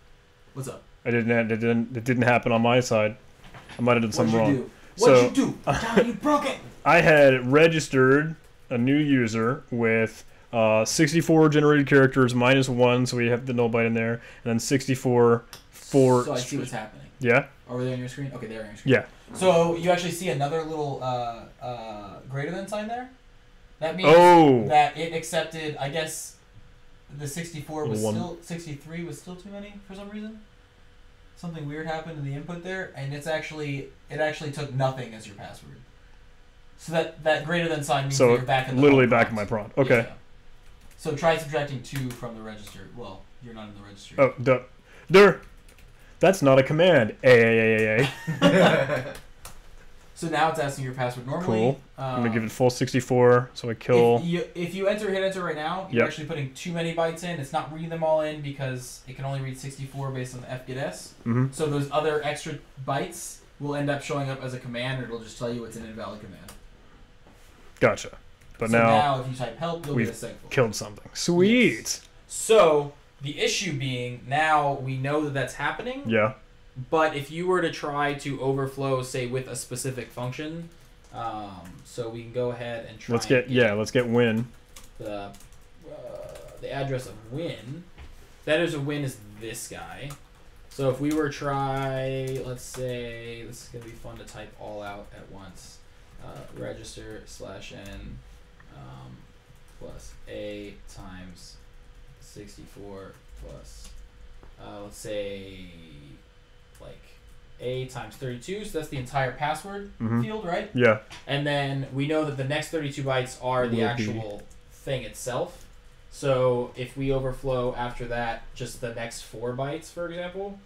What's up? It didn't happen on my side. I might have done something wrong. What'd you do? Johnny, you broke it. I had registered a new user with 64 generated characters minus 1, so we have the null byte in there, and then 64 for. So I see what's happening. Yeah. Over there on your screen. Okay, there on your screen. Yeah. So you actually see another little greater than sign there. That means that it accepted. I guess the 64 was still 63 was still too many for some reason. Something weird happened in the input there, and it actually took nothing as your password. So that greater than sign means that you're back in the literally back in my prompt. Okay. Yeah. So try subtracting 2 from the register. Well, you're not in the registry. Oh, that's not a command. A. So now it's asking your password normally. Cool. I'm gonna give it full 64, so I kill. If you hit enter right now, you're actually putting too many bytes in. It's not reading them all in because it can only read 64 based on the fgetS. Mm-hmm. So those other extra bytes will end up showing up as a command, or it'll just tell you it's an invalid command. Gotcha. But so now if you type help, you'll get a segfault. Killed something. Sweet. Yes. So the issue being now we know that that's happening. Yeah. But if you were to try to overflow, say, with a specific function, so we can go ahead and try. Let's get win. The address of win. That is a win is this guy. So if we were to try, let's say, this is gonna be fun to type all out at once. Register /n plus a times 64 plus let's say like a times 32, so that's the entire password field, right? Yeah. And then we know that the next 32 bytes are the actual thing itself. So if we overflow after that just the next 4 bytes, for example,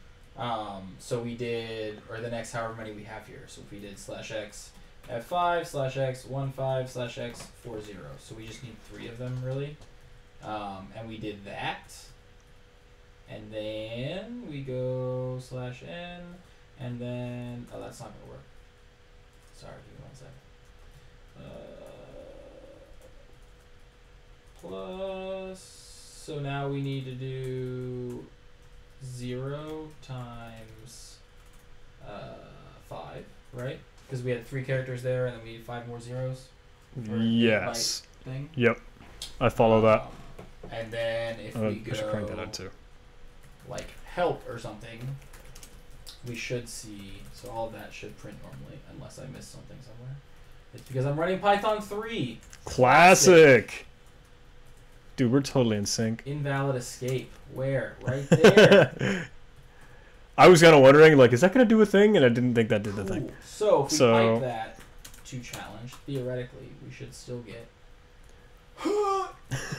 so we did, or the next however many we have here. So if we did /x f5 /x 15 /x 40, so we just need 3 of them really, and we did that. And then we go /n, and then that's not gonna work. Sorry, give me 1 second. Plus, so now we need to do 0 times 5, right? Because we had 3 characters there, and then we need 5 more zeros. Yes. Thing. Yep. I follow that. And then if we go, I should crank that out too. Like help or something, we should see, so all of that should print normally, unless I missed something somewhere. It's because I'm running Python 3. Classic. Dude, we're totally in sync. Invalid escape. Where? Right there. I was kind of wondering, like, is that going to do a thing? And I didn't think that did the thing. So if we pipe that to challenge, theoretically, we should still get...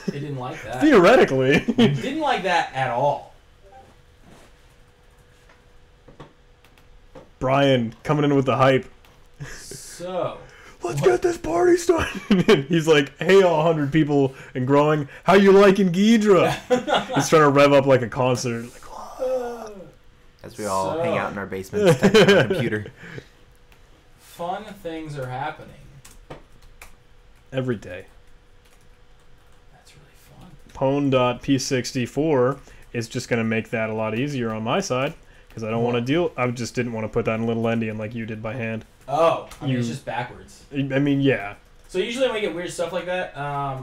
It didn't like that. Theoretically. It didn't like that at all. Brian coming in with the hype. So let's get this party started. He's like, hey, all 100 people and growing. How you liking GHIDRA? He's trying to rev up like a concert. Like, as we all hang out in our basements, typing on a computer. Fun things are happening. Every day. That's really Pwn fun. Pwn.p64 is just going to make that a lot easier on my side. Because I don't want to deal... I just didn't want to put that in little endian like you did by hand. Oh, I mean, it's just backwards. I mean, yeah. So usually when we get weird stuff like that,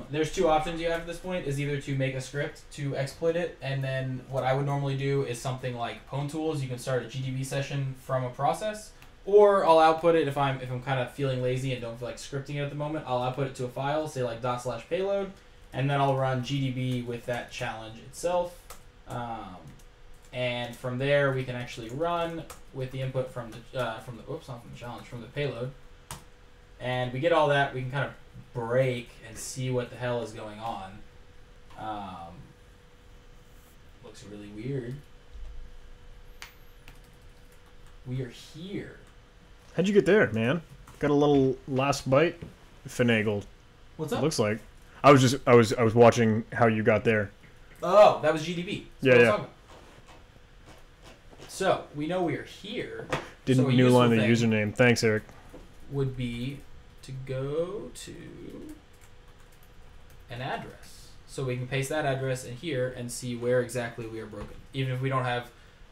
there's 2 options you have at this point. Is either to make a script to exploit it, and then what I would normally do is something like Pwn tools. You can start a GDB session from a process, or I'll output it if I'm kind of feeling lazy and don't feel like scripting it at the moment. I'll output it to a file, say like ./payload, and then I'll run GDB with that challenge itself. And from there, we can actually run with the input from the from the payload. And we get all that. We can kind of break and see what the hell is going on. Looks really weird. We are here. How'd you get there, man? Got a little last byte finagled. What's up? It looks like. I was watching how you got there. Oh, that was GDB. Yeah. So, we know we are here. Didn't so new line the username. Thanks, Eric. Would be to go to an address. So we can paste that address in here and see where exactly we are broken. Even if we don't have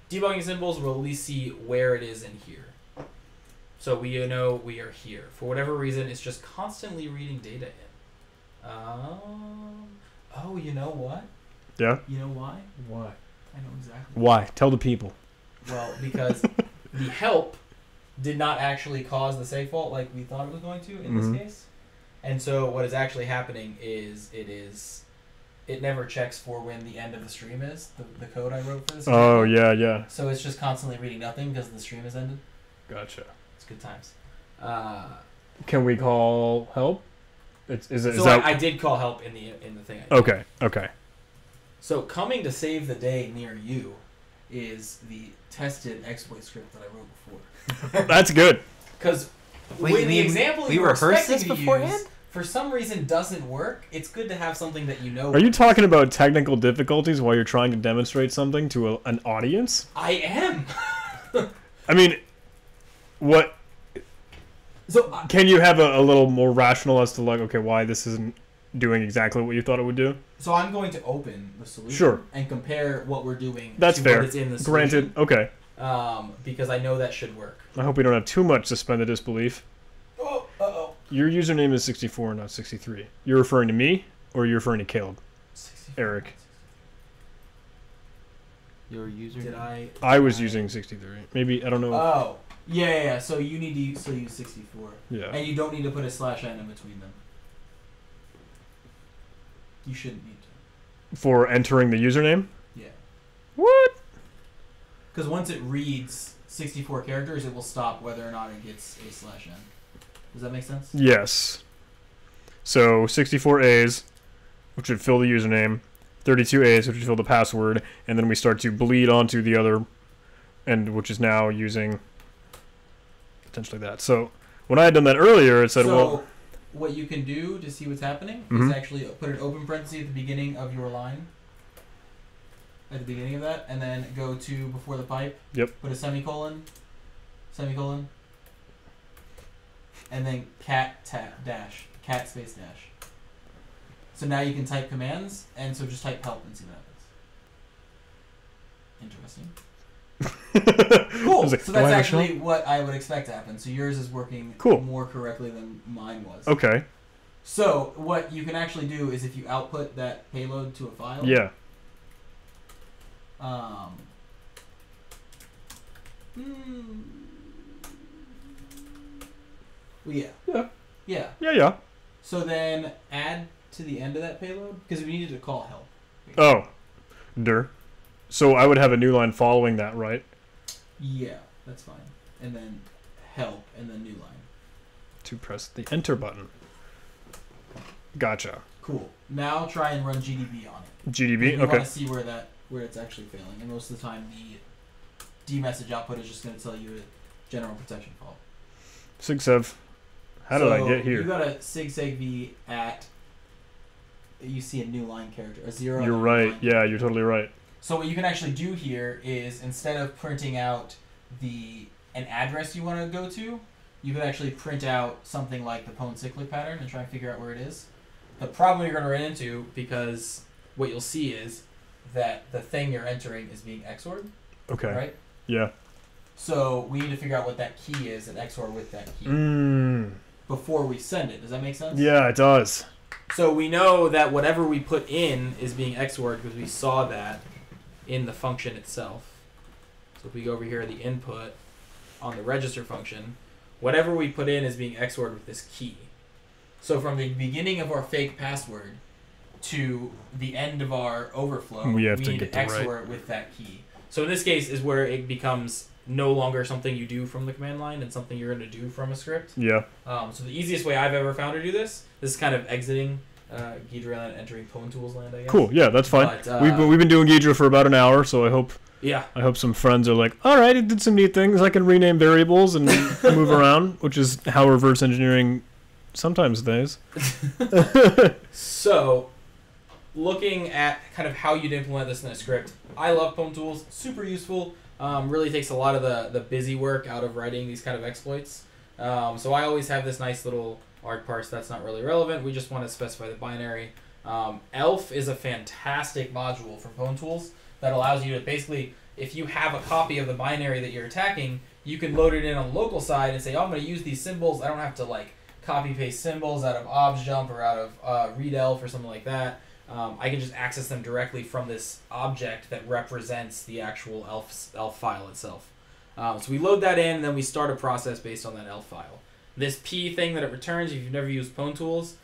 debugging symbols will at least see where it is in here. So we know we are here. For whatever reason, it's just constantly reading data in. Oh, you know what? Yeah? You know why? Why? I know exactly. Why? Tell the people. Well, because the help did not actually cause the save fault like we thought it was going to in this case. And so what is actually happening is it never checks for when the end of the stream is, the code I wrote for this. Oh, yeah. So it's just constantly reading nothing because the stream has ended. Gotcha. It's good times. Can we call help? Is So that... I did call help in the thing. Okay. So coming to save the day near you is the tested exploit script that I wrote before. That's good. Because the example we you were rehearsed this expecting to beforehand? use, for some reason doesn't work. It's good to have something that you know. Are you talking about technical difficulties while you're trying to demonstrate something to an audience? I am. I mean, what... So Can you have a little more rational as to, like, okay, why this isn't doing exactly what you thought it would do? So I'm going to open the solution Sure. and compare what we're doing That's to fair. what is in the solution. Granted, okay. Because I know that should work. I hope we don't have too much suspended disbelief. Oh, uh-oh. Your username is 64, not 63. You're referring to me, or you're referring to Caleb? 64. Eric. Your user. I was using 63. Maybe, I don't know. Oh. Yeah. So you need to still use 64. Yeah. And you don't need to put a /n in between them. You shouldn't need to. For entering the username? Yeah. What? Because once it reads 64 characters, it will stop whether or not it gets a /n. Does that make sense? Yes. So 64 A's, which would fill the username, 32 A's, which would fill the password, and then we start to bleed onto the other end, which is now using potentially that. So when I had done that earlier, it said, well... what you can do to see what's happening Mhm. is actually put an open parenthesis at the beginning of your line. At the beginning of that, and then go to before the pipe. Yep. Put a semicolon, and then cat space dash. So now you can type commands, and so just type help and see what happens. Interesting. Cool. Like, So do I that's have a actually what I would expect to happen. So yours is working Cool. more correctly than mine was. Okay. So what you can actually do is if you output that payload to a file. Yeah. Well, yeah. Yeah. Yeah. Yeah. So then add to the end of that payload because we needed to call help. Oh. So I would have a new line following that, right? Yeah, that's fine. And then help and then new line. To press the enter button. Gotcha. Cool. Now try and run GDB on it. GDB? You Okay. want to see where it's actually failing, and most of the time the D-message output is just going to tell you a general protection fault. SigSev. How did I get here? You got a SigSegV at. You see a new line character, a 0. You're right. Yeah, you're totally right. So what you can actually do here is instead of printing out an address you want to go to, you could actually print out something like the pwn cyclic pattern and try and figure out where it is. The problem you're going to run into, because what you'll see is that the thing you're entering is being XORed. Okay. Right? Yeah. So we need to figure out what that key is and XOR with that key before we send it. Does that make sense? Yeah, it does. So we know that whatever we put in is being XORed because we saw that in the function itself. So if we go over here to the input on the register function, whatever we put in is being XORed with this key. So from the beginning of our fake password to the end of our overflow, we have to need get to the XOR it with that key. So in this case is where it becomes no longer something you do from the command line and something you're going to do from a script. Yeah. So the easiest way I've ever found to do this is kind of exiting GHIDRA and entering Pwn Tools land, I guess. Cool. Yeah, that's fine. But, we've been doing GHIDRA for about an hour, so I hope some friends are like, all right, it did some neat things. I can rename variables and move around, which is how reverse engineering sometimes does. So, looking at kind of how you'd implement this in a script, I love Pwn Tools. Super useful. Really takes a lot of the busy work out of writing these kind of exploits. So I always have this nice little arg parse that's not really relevant. We just want to specify the binary. ELF is a fantastic module from Pwn Tools that allows you to basically if you have a copy of the binary that you're attacking, you can load it in on the local side and say, oh, I'm going to use these symbols. I don't have to like copy paste symbols out of objdump or out of readelf or something like that. I can just access them directly from this object that represents the actual elf file itself. So we load that in, and then we start a process based on that elf file. This P thing that it returns, if you've never used Pwn Tools,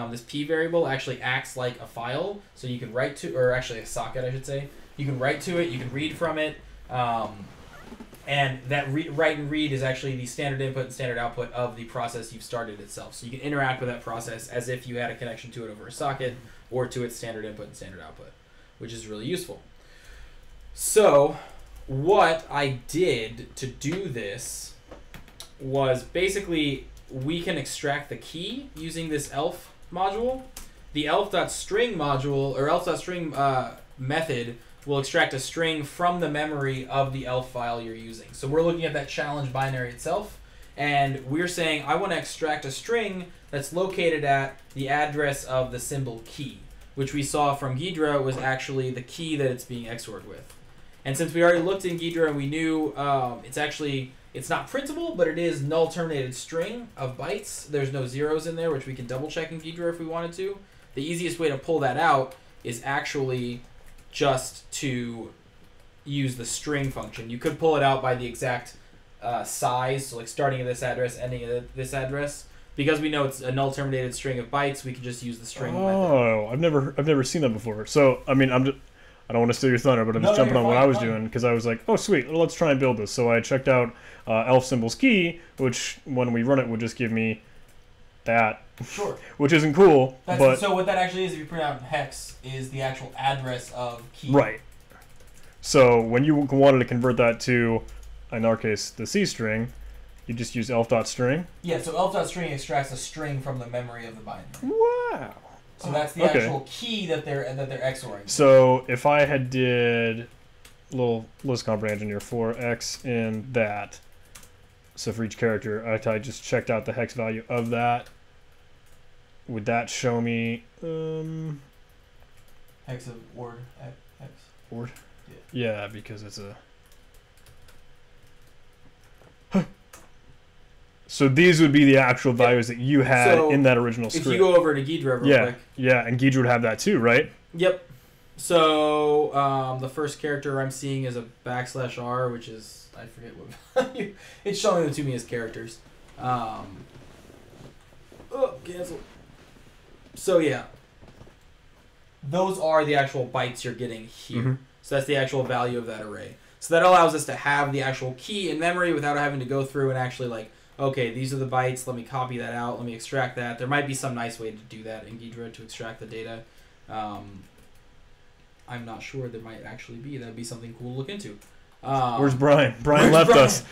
this P variable actually acts like a file, so you can write to, or actually a socket, I should say. You can write to it, you can read from it, and that write and read is actually the standard input and standard output of the process you've started itself. So you can interact with that process as if you had a connection to it over a socket or to its standard input and standard output, which is really useful. So what I did to do this was basically we can extract the key using this elf module. The elf.string module, or elf.string method, will extract a string from the memory of the elf file you're using. So we're looking at that challenge binary itself, and we're saying I want to extract a string that's located at the address of the symbol key, which we saw from GHIDRA was actually the key that it's being XORed with. And since we already looked in GHIDRA and we knew it's not printable, but it is null terminated string of bytes. There's no zeros in there, which we can double check in GHIDRA if we wanted to. The easiest way to pull that out is actually just to use the string function. You could pull it out by the exact size, so like starting at this address, ending at this address. Because we know it's a null terminated string of bytes, we can just use the string method. Oh, I've never seen that before. So I mean, I don't want to steal your thunder, but I'm just jumping on what I was doing because I was like, oh sweet, well, let's try and build this. So I checked out elf symbols key, which when we run it would just give me that. Sure. Which isn't cool. So what that actually is, if you print out in hex, is the actual address of key. Right. So when you wanted to convert that to, in our case, the C string, you just use elf.string. Yeah. So elf.string extracts a string from the memory of the binary. Wow. So that's the actual key that they're XORing. So if I had did a little list comprehension here for X in that, so for each character, I just checked out the hex value of that. Would that show me hex of word hex? Word? Yeah. Yeah, because it's a. So these would be the actual values that you had in that original script. If you go over to GHIDRA real quick. Yeah, and GHIDRA would have that too, right? Yep. So the first character I'm seeing is a \r, which is, I forget what value. It's showing them to me as characters. Oh, cancel. So yeah. Those are the actual bytes you're getting here. Mm-hmm. So that's the actual value of that array. So that allows us to have the actual key in memory without having to go through and actually like, okay, these are the bytes, let me copy that out, let me extract that. There might be some nice way to do that in GHIDRA to extract the data. I'm not sure there might actually be. That'd be something cool to look into. Where's Brian? Brian left us.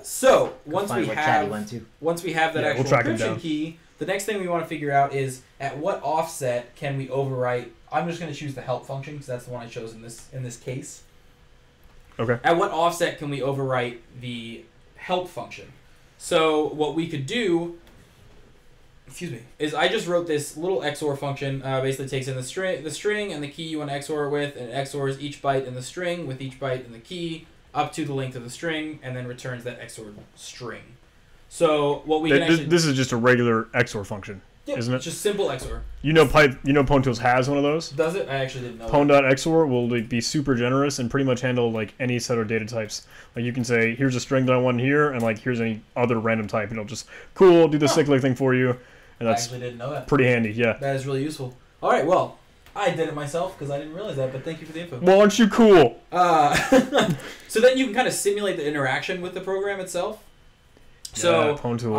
So once we have that actual encryption key, the next thing we want to figure out is at what offset can we overwrite. I'm just going to choose the help function because that's the one I chose in this case. Okay. At what offset can we overwrite the help function? So what we could do, is I just wrote this little XOR function. Basically takes in the string and the key you want to XOR it with, and it XORs each byte in the string with each byte in the key up to the length of the string, and then returns that XORed string. So what we can actually... This is just a regular XOR function, isn't it? Just simple XOR. You know Pwn Tools has one of those? Does it? I actually didn't know. Pwn.XOR will be super generous and pretty much handle like any set of data types. Like you can say, here's a string that I want here, and like here's any other random type, and it'll just do the cyclic thing for you. And that's I actually didn't know that. Pretty handy, yeah. That is really useful. All right, well, I did it myself because I didn't realize that, but thank you for the info. Well, aren't you cool? So then you can kind of simulate the interaction with the program itself. So Pwn Tools.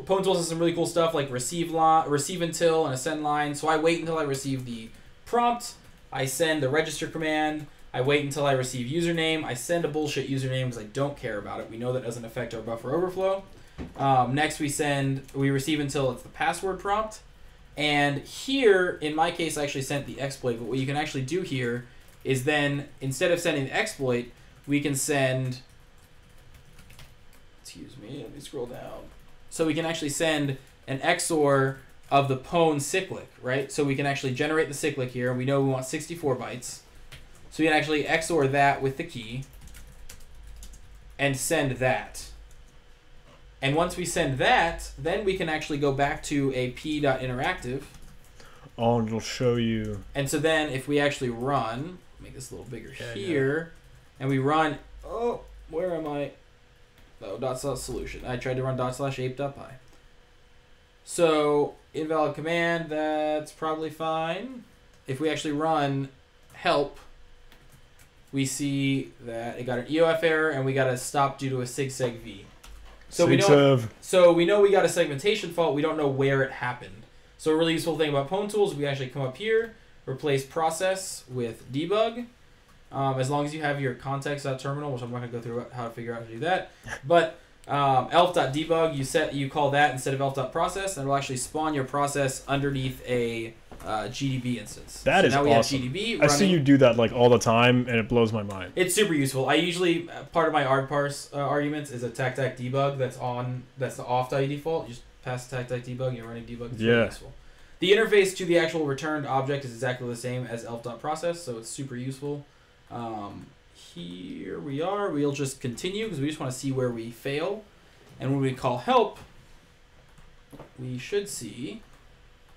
Pwn Tools has some really cool stuff like receive until and a send line. So I wait until I receive the prompt. I send the register command. I wait until I receive username. I send a bullshit username because I don't care about it. We know that doesn't affect our buffer overflow. Next we receive until it's the password prompt. And here, in my case, I actually sent the exploit. But what you can actually do here is then, instead of sending the exploit, we can send... Excuse me, let me scroll down. So we can actually send an XOR of the Pwn cyclic, right? So we can actually generate the cyclic here. We know we want 64 bytes. So we can actually XOR that with the key and send that. And once we send that, then we can actually go back to a p.interactive. Oh, and it'll show you. And so then if we actually run, make this a little bigger here, and we run, oh, where am I? Oh, .solution. I tried to run ./ape.py. So invalid command, that's probably fine. If we actually run help, we see that it got an EOF error and we got a stop due to a SIG V. So we know we got a segmentation fault. We don't know where it happened. So a really useful thing about Pwn tools, we actually come up here, replace process with debug. As long as you have your context.terminal, which I'm not going to go through how to figure out how to do that. But elf.debug, you call that instead of elf.process, and it'll actually spawn your process underneath a GDB instance. That is now we awesome. have GDB running. I see you do that like all the time, and it blows my mind. It's super useful. I usually, part of my argparse arguments is a tac-tac debug that's the off default. You just pass the tac-tac debug, you're running debug. It's really useful. The interface to the actual returned object is exactly the same as elf.process, so it's super useful. Here we are. We'll just continue because we just want to see where we fail. And when we call help, we should see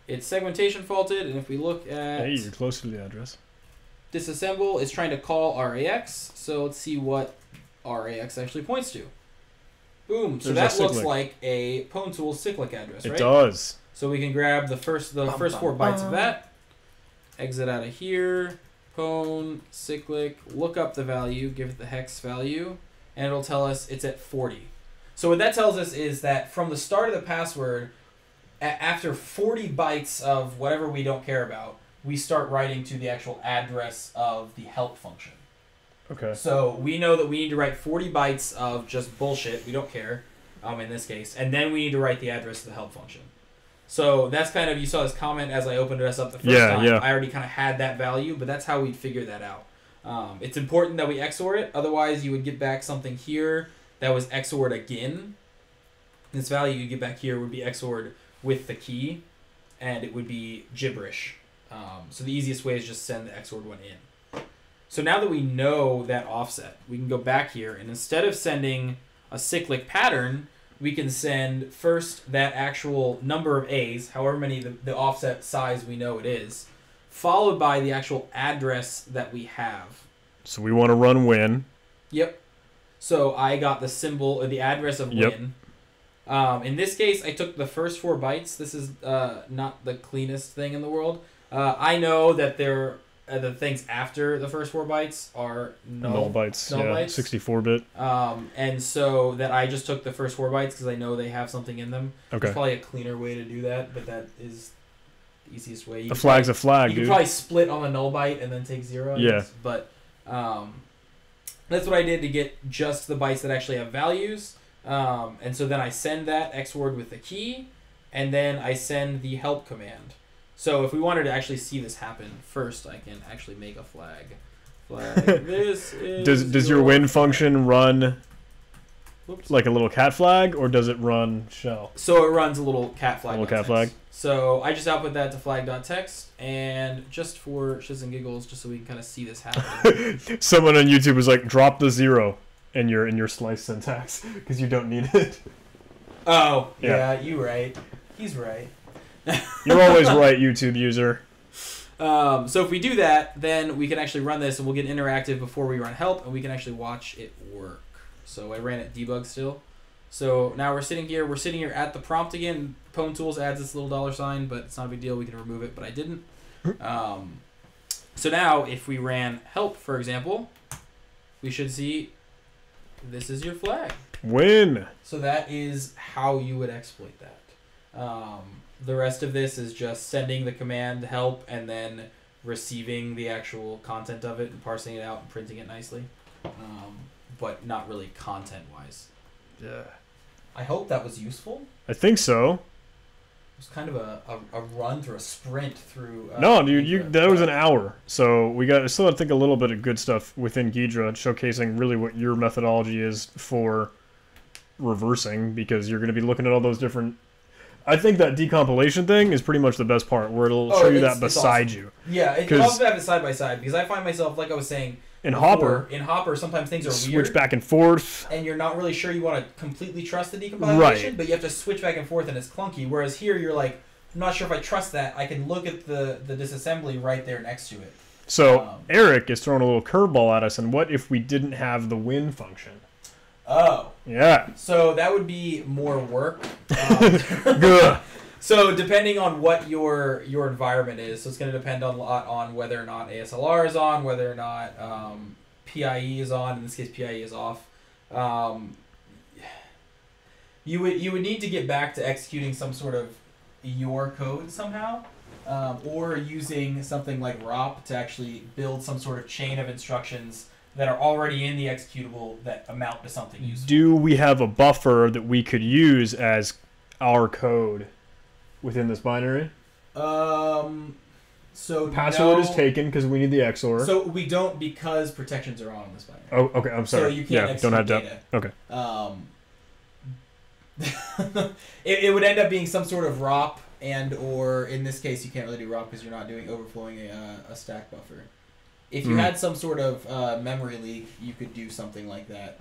it's segmentation faulted. And if we look at... Hey, you're close to the address. Disassemble is trying to call RAX. So let's see what RAX actually points to. Boom. So that looks like a Pwn tool cyclic address, right? It does. So we can grab the first 4 bytes of that, exit out of here, Pwn, cyclic, look up the value, give it the hex value, and it'll tell us it's at 40. So what that tells us is that from the start of the password, after 40 bytes of whatever we don't care about, we start writing to the actual address of the help function. Okay. So we know that we need to write 40 bytes of just bullshit, we don't care, in this case, and then we need to write the address of the help function. So that's kind of, you saw this comment as I opened us up the first time. I already kind of had that value, but that's how we'd figure that out. It's important that we XOR it. Otherwise, you would get back something here that was XORed again. This value you get back here would be XORed with the key, and it would be gibberish. So the easiest way is just send the XORed one in. So now that we know that offset, we can go back here, and instead of sending a cyclic pattern, we can send first that actual number of A's, however many the offset size we know it is, followed by the actual address that we have. So we want to run win. Yep. So I got the symbol or the address of win. In this case, I took the first 4 bytes. This is not the cleanest thing in the world. I know that the things after the first 4 bytes are null bytes. 64-bit. And so that I just took the first 4 bytes because I know they have something in them. Okay. There's probably a cleaner way to do that, but that is the easiest way. A flag's a flag, dude. You could probably split on a null byte and then take 0. Yeah. But that's what I did to get just the bytes that actually have values. And so then I send that XORed with the key, and then I send the help command. So if we wanted to actually see this happen, first I can actually make a flag. This is does your win function run like a little cat flag, or does it run shell? So it runs a little cat flag. A little cat flag. So I just output that to flag.text, and just for shits and giggles, just so we can kind of see this happen. Someone on YouTube was like, drop the 0 in your slice syntax because you don't need it. Oh, yeah, you right. He's right. You're always right, YouTube user. So if we do that, then we can actually run this, and we'll get interactive before we run help, and we can actually watch it work. So I ran it debug still. So now we're sitting here at the prompt again. Pwn Tools adds this little $, but it's not a big deal. We can remove it, but I didn't. So now if we ran help, for example, we should see this is your flag. Win. So that is how you would exploit that. The rest of this is just sending the command help and then receiving the actual content of it and parsing it out and printing it nicely. But not really content-wise. Yeah. I hope that was useful. I think so. It was kind of a run through a sprint through... no, dude, that was an hour. So we still, I think, a little bit of good stuff within GHIDRA showcasing really what your methodology is for reversing, because you're going to be looking at all those different I think that decompilation thing is pretty much the best part, where it'll show you that beside you. Yeah, it helps to have it side by side, because I find myself, like I was saying, in Hopper, sometimes things are switch weird. back and forth. And you're not really sure you want to completely trust the decompilation, but you have to switch back and forth, and it's clunky. Whereas here, you're like, I'm not sure if I trust that. I can look at the disassembly right there next to it. So Eric is throwing a little curveball at us, and what if we didn't have the win function? Oh. Yeah. So that would be more work. Good. So depending on what your environment is, so it's going to depend a lot on whether or not ASLR is on, whether or not PIE is on. In this case, PIE is off. You would need to get back to executing some sort of your code somehow, or using something like ROP to actually build some sort of chain of instructions that are already in the executable that amount to something useful. Do we have a buffer that we could use as our code within this binary? So password is taken because we need the XOR. So we don't, because protections are on this binary. Oh, okay. I'm sorry. So you can't execute don't have data. Okay. It would end up being some sort of ROP, and or in this case you can't really do ROP because you're not doing overflowing a stack buffer. If you had some sort of memory leak, you could do something like that.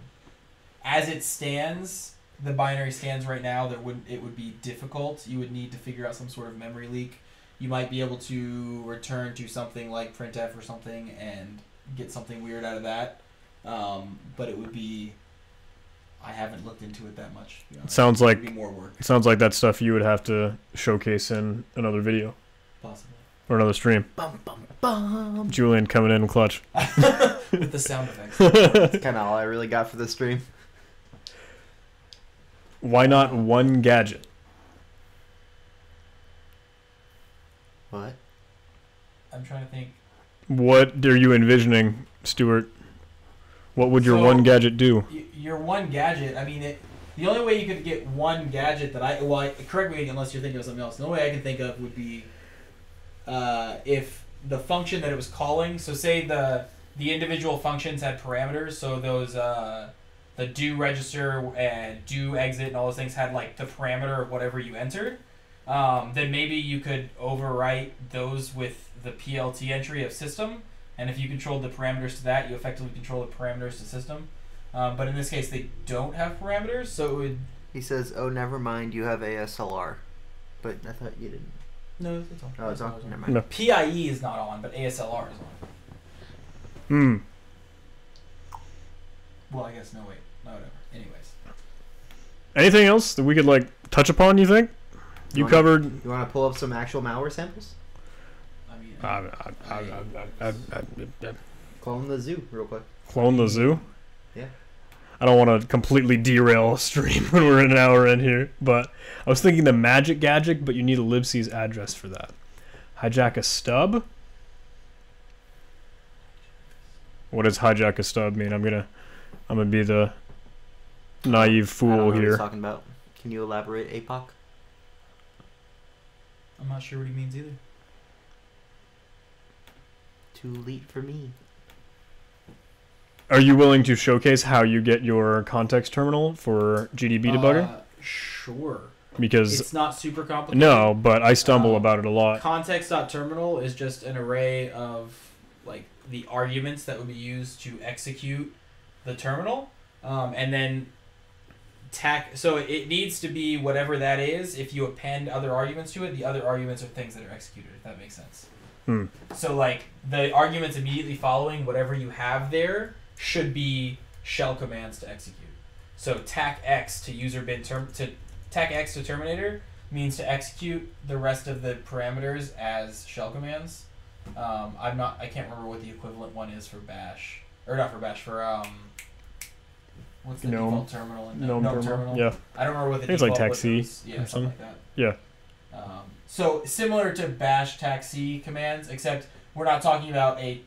As it stands, the binary stands right now, it would be difficult. You would need to figure out some sort of memory leak. You might be able to return to something like printf or something and get something weird out of that. But it would be... I haven't looked into it that much. It sounds like, it would be more work. It sounds like that stuff you would have to showcase in another video. Possibly. Or another stream. Bum, bum, bum. Julian coming in clutch. With the sound effects. That's kind of all I really got for this stream. Why not one gadget? What? I'm trying to think. What are you envisioning, Stuart? What would your one gadget do? Your one gadget, I mean, the only way you could get one gadget that correct me unless you're thinking of something else. The only way I can think of would be if the function that it was calling, so say the individual functions had parameters, so those the do register and do exit and all those things had like the parameter of whatever you entered, then maybe you could overwrite those with the PLT entry of system, and if you controlled the parameters to that, you effectively control the parameters to system. But in this case, they don't have parameters, so it would... He says, oh, never mind, you have ASLR. But I thought you didn't. No, it's on. Oh, it's on? Never mind. No. PIE is not on, but ASLR is on. Well, I guess, no, wait. No, whatever. Anyways. Anything else that we could, like, touch upon, you think? You covered... You want to pull up some actual malware samples? I mean... Clone the zoo real quick. Clone the zoo? Yeah. I don't want to completely derail a stream when we're an hour in here, but I was thinking the magic gadget, but you need a libc's address for that. Hijack a stub? What does hijack a stub mean? I'm gonna be the naive fool I don't know here. what he's talking about. Can you elaborate, APOC? I'm not sure what he means either. Too late for me. Are you willing to showcase how you get your context terminal for GDB debugger? Sure. Because it's not super complicated. No, but I stumble about it a lot. Context.terminal is just an array of like the arguments that would be used to execute the terminal, and then so it needs to be whatever that is. If you append other arguments to it, the other arguments are things that are executed, if that makes sense. So like the arguments immediately following whatever you have there should be shell commands to execute. So tac x to user bin tac x to terminator means to execute the rest of the parameters as shell commands. I can't remember what the equivalent one is for bash, or not for bash, for what's the default terminal in GNOME terminal? Yeah. I don't remember what the it's default like was. taxi Yeah, or something like that. Yeah. So similar to bash taxi commands, except we're not talking about a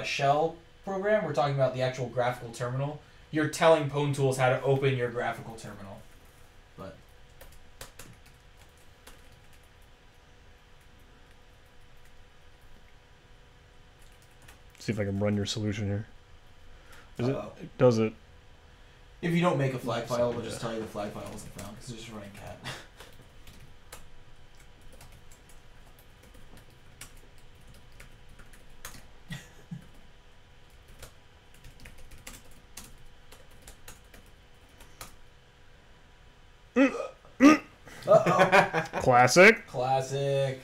shell program. We're talking about the actual graphical terminal. You're telling Pwn Tools how to open your graphical terminal. But see if I can run your solution here. Does it? If you don't make a flag file, we'll just tell you the flag file wasn't found because it's just running cat. Uh-oh. Classic. Classic.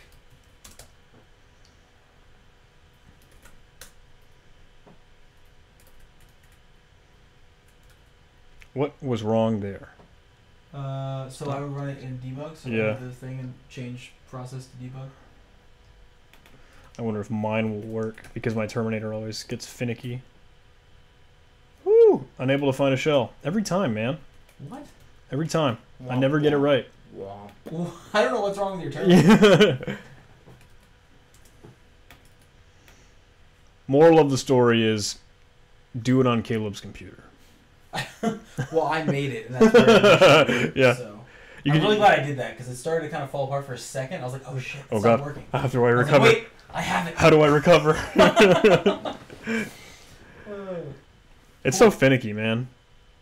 What was wrong there? So I would run it in debug. So Yeah. I have the thing and change process to debug. I wonder if mine will work because my Terminator always gets finicky. Woo! Unable to find a shell. Every time, man. What? Every time. I never get it right. Well, I don't know what's wrong with your Terminator. Moral of the story is do it on Caleb's computer. Well, I made it, and that's very Yeah. So. You I'm can- really glad I did that because it started to kind of fall apart for a second. I was like, "Oh shit, it's Oh not god. working." How do I I was recover? like, wait, I have it. How do I recover? It's so finicky, man.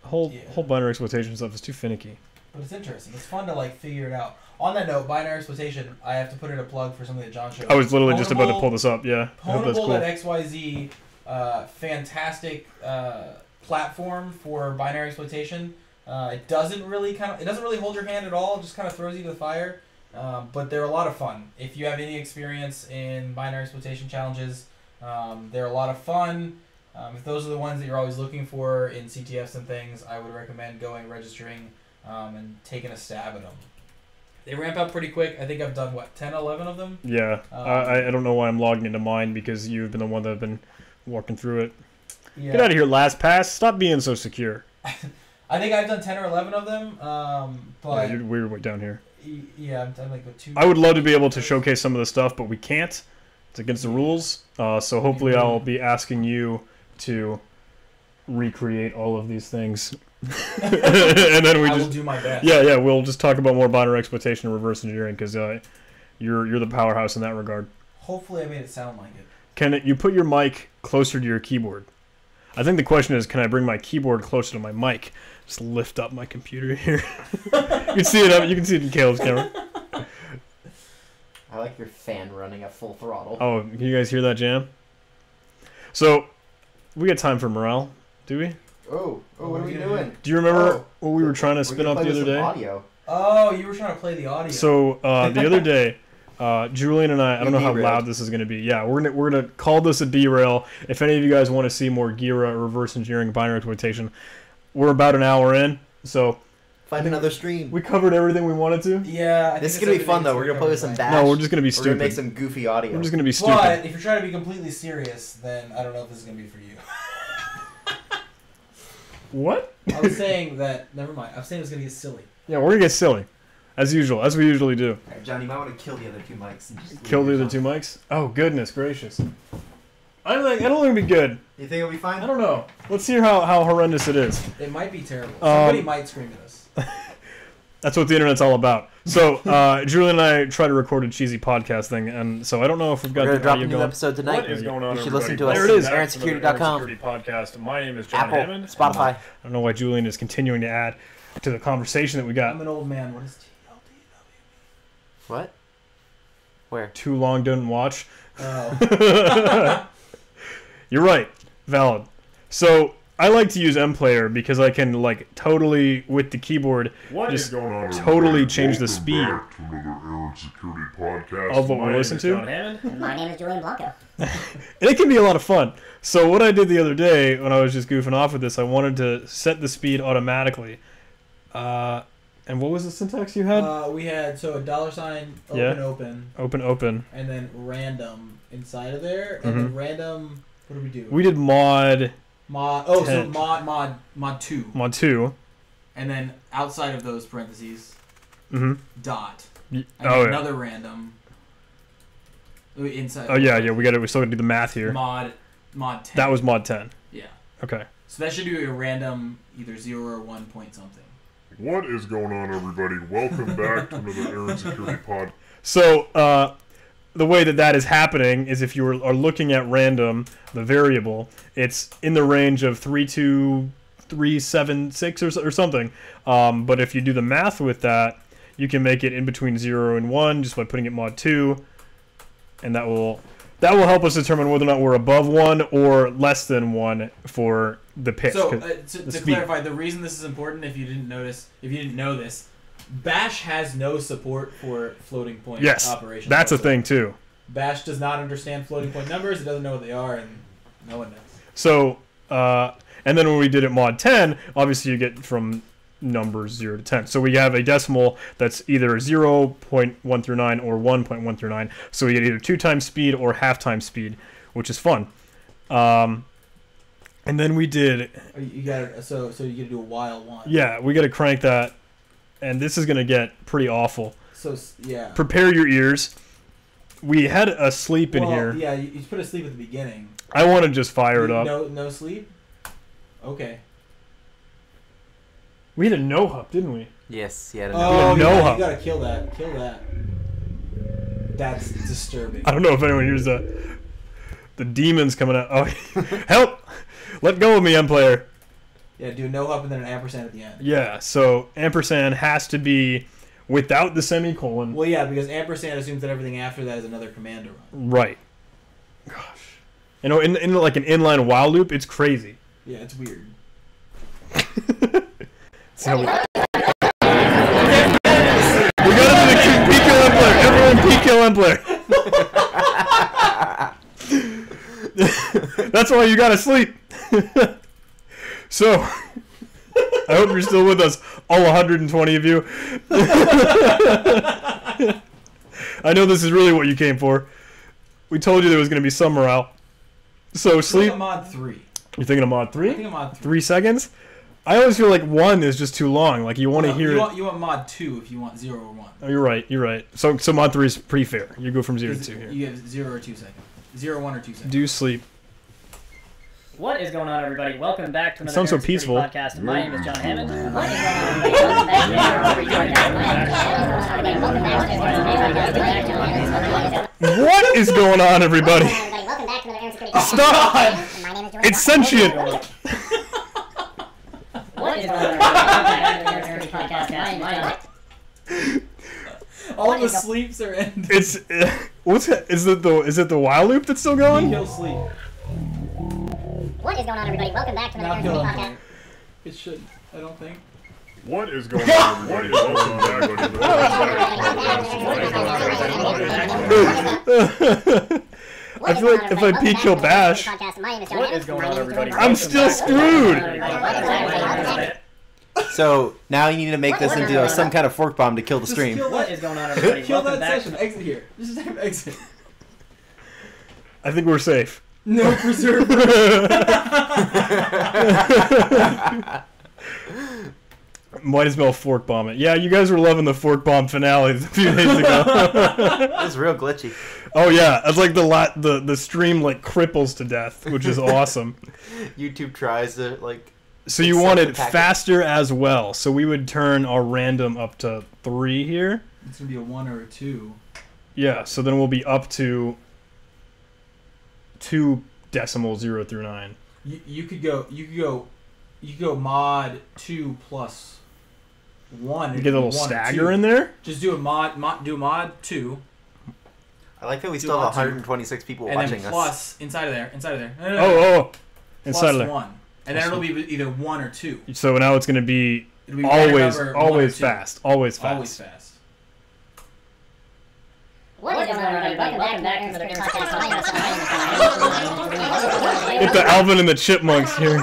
Whole binary exploitation stuff is too finicky. But it's interesting. It's fun to like figure it out. On that note, binary exploitation. I have to put in a plug for something that John showed. I was literally just about to pull this up. Yeah, I hope that's cool. Pwnable.xyz, fantastic platform for binary exploitation. It doesn't really hold your hand at all. It just kind of throws you to the fire. But they're a lot of fun. If you have any experience in binary exploitation challenges, they're a lot of fun. If those are the ones that you're always looking for in CTFs and things, I would recommend going, registering, and taking a stab at them. They ramp up pretty quick. I think I've done, 10, 11 of them? Yeah. I don't know why I'm logging into mine because you've been the one that have been walking through it. Yeah. Get out of here, LastPass. Stop being so secure. I think I've done 10 or 11 of them, but... Yeah, we're way down here. Yeah, I'm like with 2... I would love to be able to showcase some of the stuff, but we can't. It's against the rules. So hopefully I'll be asking you to recreate all of these things. And then we I just will do my best. Yeah, we'll just talk about more binary exploitation and reverse engineering because you're the powerhouse in that regard. Hopefully I made it sound like it. Can you put your mic closer to your keyboard? I think the question is, can I bring my keyboard closer to my mic? Just lift up my computer here. You can see it. You can see it in Caleb's camera. I like your fan running at full throttle. Oh, can you guys hear that jam? So, we got time for morale, do we? Oh, what are we doing? Do you remember what we were trying to spin up the other day? Audio. Oh, you were trying to play the audio. So the other day, Julian and I don't know how loud this is going to be. Yeah, we're gonna call this a derail. If any of you guys want to see more GHIDRA, reverse engineering, binary exploitation, we're about an hour in, so Find another stream. we covered everything we wanted to. Yeah. This is gonna be fun though. We're gonna play with some bash. No, we're just gonna be We're stupid. gonna make some goofy audio. We're just gonna be stupid. But if you're trying to be completely serious, then I don't know if this is going to be for you. What? I was saying that... Never mind. I was saying it was going to get silly. Yeah, we're gonna get silly, as usual, as we usually do. Alright, John, you might want to kill the other two mics. And just Kill the leave other two mics. Oh goodness gracious! I don't think it'll be good. You think it'll be fine? I don't know. Let's hear how horrendous it is. It might be terrible. Somebody might scream at us. That's what the internet's all about. So, Julian and I tried to record a cheesy podcast thing, and so I don't know if we've got We're gonna the drop audio a new going. episode tonight. What is going on, You should everybody? listen to us. There it is. AaronSecurity.com. Security podcast. My name is John Apple, Hammond. Spotify. I don't know why Julian is continuing to add to the conversation that we got. I'm an old man. What is TLDW? What? Where? Too long didn't watch. Oh. You're right. Valid. So I like to use MPlayer because I can totally with the keyboard Is going on, totally change the speed back to another Aaron Security podcast. of what My we're name listening is to. John Hammond. My name is Julian Blanco. And it can be a lot of fun. So what I did the other day when I was just goofing off with this, I wanted to set the speed automatically. And what was the syntax you had? We had $, open, Yeah. Open. and then random inside of there, and then random. What do we do? We did mod Mod. 10. Mod 2, mod 2. and then outside of those parentheses, Mm-hmm. dot, and Oh yeah. another random. Inside. Oh yeah. We got it. We still got to do the math here. Mod 10. That was mod 10. Yeah. Okay. So that should be a random either 0 or 1 point something. What is going on, everybody? Welcome back to another Aaron Security pod. So the way that is happening is if you are looking at random, the variable, it's in the range of 32376 or something. But if you do the math with that, you can make it in between 0 and 1 just by putting it mod 2, and that will help us determine whether or not we're above 1 or less than 1 for the pitch. So 'cause to speed. clarify, the reason this is important, if you didn't know this, Bash has no support for floating point Yes, operations. that's a whatsoever. thing too. Bash does not understand floating point numbers. It doesn't know what they are, and no one knows. So, and then when we did it mod 10, obviously you get from numbers 0 to 10. So we have a decimal that's either 0.1 through 9 or 1.1 through 9. So we get either 2 times speed or half times speed, which is fun. And then we did... You got so you got to do a while one. Yeah, we got to crank that. And this is going to get pretty awful. So, yeah. Prepare your ears. We had a sleep in here. Yeah, you put a sleep at the beginning. I want to just fire it up. No sleep? Okay. We had a no-hup, didn't we? Yes, yeah. Oh, no yeah, hub. you gotta kill that. Kill that. That's disturbing. I don't know if anyone hears the demons coming out. Oh, help! Let go of me, M player. Yeah, do a no hub and then an ampersand at the end. Yeah, so ampersand has to be without the semicolon. Well, yeah, because ampersand assumes that everything after that is another command to run. Right. Gosh. You know, in like an inline while loop, it's crazy. Yeah, it's weird. See how we got to do the peak kill M player. Everyone peak kill M player. That's why you gotta sleep. So, I hope you're still with us, all 120 of you. I know this is really what you came for. We told you there was going to be some morale. So, sleep. I'm mod 3. You're thinking of mod 3? I think I'm mod 3. 3 seconds? I always feel like 1 is just too long. Like, you want to hear it. You want mod 2 if you want 0 or 1. Oh, you're right. So mod 3 is pretty fair. You go from 0 to 2 here. You have 0 or 2 seconds. 0, 1, or 2 seconds. Do sleep. What is going on, everybody? Welcome back to another Sounds so Aaron Security peaceful. podcast. My name is John Hammond. What is going on, everybody? What is going on, everybody? Welcome back to another Aaron Security Stop! My name is Jordan. It's sentient! What is going on, everybody? Welcome back to another Aaron Security podcast. My name is All the sleeps are ended. It's what's it? Is it the while loop that's still going? Kill sleep. What is going on, everybody? Welcome back to another Now Aaron kill Security him. podcast. It should. I don't think. What is going on, everybody? Welcome back to I feel like if I peek kill Bash, What is going on, everybody? I'm still screwed. So now you need to make this into some kind of fork bomb to kill the stream. What is going on, everybody? Kill Welcome that back. session. Exit here. Just have exit. I think we're safe. No preserve. Might as well fork bomb it. Yeah, you guys were loving the fork bomb finales a few days ago. That was real glitchy. Oh yeah, it's like the stream like cripples to death, which is awesome. YouTube tries to like. So you accept want the it packet. faster as well. So we would turn our random up to 3 here. It's gonna be a 1 or a 2. Yeah, so then we'll be up to 2 decimals 0 through 9. You could go mod 2 plus 1. You get a little stagger in there. Just do a mod 2, I like that we Do still have all two. 126 people and watching then us. plus inside of there. No, no, no, Oh, plus inside of there. 1, and then it'll be either 1 or 2. So now it's going to be It'll be random always number 1 or 2. fast. Always fast. Always fast. What is going on, everybody? Welcome back to another Aaron Security podcast. Get the Alvin and the Chipmunks here.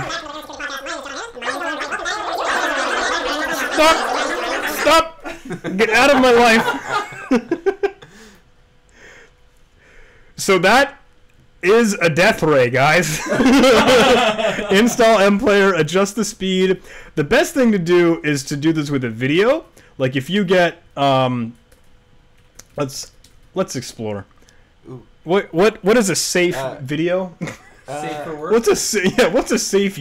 Stop! Get out of my life. So that is a death ray, guys. Install MPlayer, adjust the speed. The best thing to do is to do this with a video. Like if you get let's explore. Ooh. What is a safe video? Safe for work. What's a safe How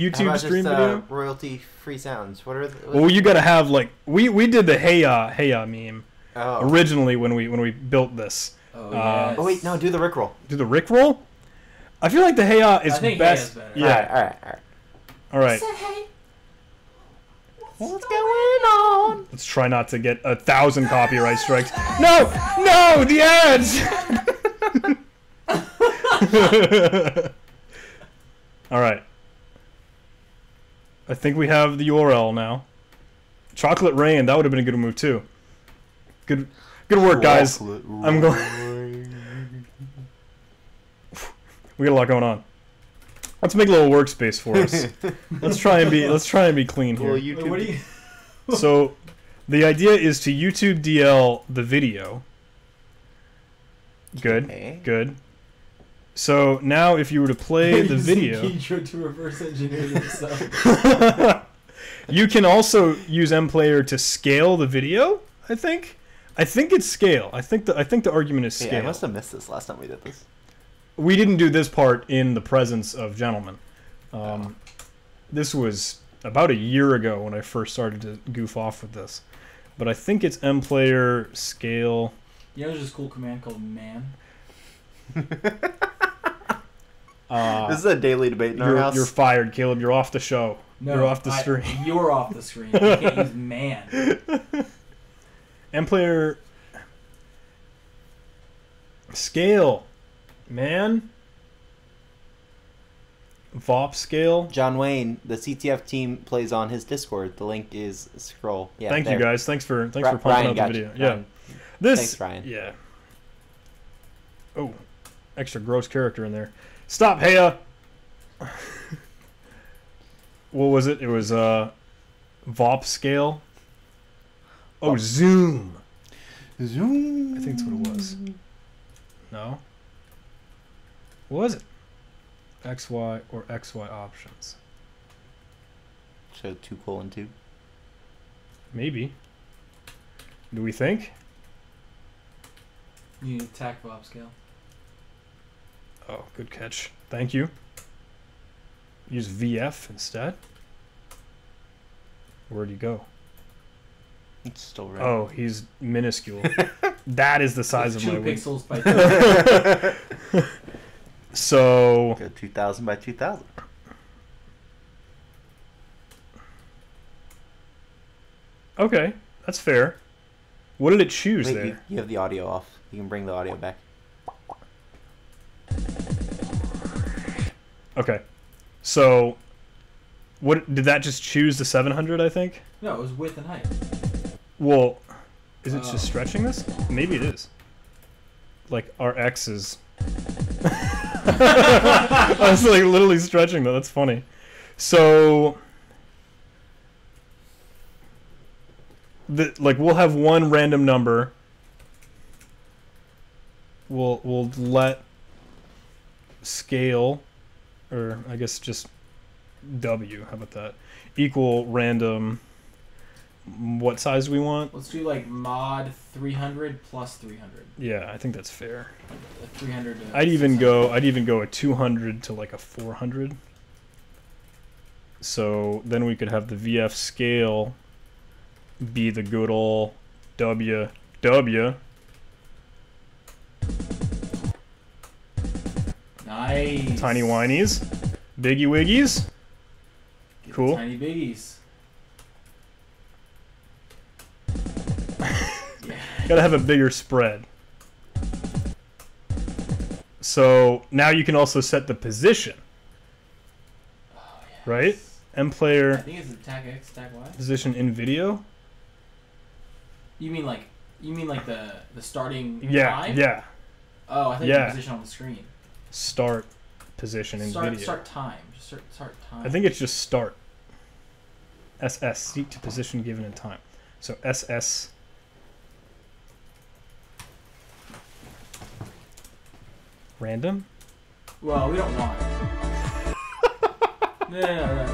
YouTube about stream just, video? royalty-free sounds? What are the, Well, you gotta have like we did the hey ya meme oh. originally when we built this. Oh, yes. Oh wait, no, do the Rickroll. Do the Rickroll? I feel like the hey ya is I think best. hey ya's better. Yeah. All right. All right. What's going on? Let's try not to get 1,000 copyright strikes. No, the ads. All right. I think we have the URL now. Chocolate Rain. That would have been a good move too. Good work, guys. I'm going. We got a lot going on. Let's make a little workspace for us. Let's try and be clean here. Well, YouTube. What do you? So, the idea is to YouTube DL the video. Good. Okay. Good. So now, if you were to play the video, GHIDRA to reverse engineer themselves. you can also use MPlayer to scale the video. I think it's scale. I think the argument is Hey, scale. I must have missed this last time we did this. We didn't do this part in the presence of gentlemen. This was about a year ago when I first started to goof off with this. But I think it's MPlayer scale. You know, there's this cool command called man. This is a daily debate in our house. You're fired, Caleb. You're off the show. No, You're off the screen. You're off the screen. You can't use man. MPlayer scale, man. VOP scale. John Wayne, the CTF team plays on his Discord. The link is scroll. Yeah, Thank there. you guys. Thanks for Brian pumping out got the you. video. Brian. Yeah. This. Thanks, Brian. Yeah. Oh, extra gross character in there. Stop, Heya. What was it? It was VOP scale. Oh, zoom. Zoom. I think that's what it was. No. What was it? XY or XY options. So 2:2. Maybe. Do we think? You need attack Bob scale. Oh, good catch. Thank you. Use VF instead. Where'd he go? It's still red. Oh, he's minuscule. That is the size of my 2 wing. pixels by 2. So Go 2000 by 2000. okay, that's fair. What did it choose Wait, there? you have the audio off. You can bring the audio back. Okay, so what did that just choose? The 700, I think. No, it was width and height. Well, is it Oh. just stretching this? Maybe it is. Like our X is. I was like literally stretching that. That's funny. So, we'll have one random number. We'll let scale, or I guess just W. How about that? Equal random. What size do we want? Let's do like mod 300 plus 300. Yeah, I think that's fair. 300. I'd even go a 200 to like a 400. So then we could have the VF scale be the good old W. Nice. Tiny whinies, biggie wiggies. Get Cool. Tiny biggies. Yeah. Gotta have a bigger spread. So now you can also set the position, Oh, yes. right? I MPlayer think it's attack X, attack Y. position in video. You mean like the starting Yeah, time? yeah. Oh, I think Yeah. the position on the screen. Start position in video. Start time. Just start time. I think it's just start. SS, seek to position given in time. So SS. Random? Well, we don't want it. No.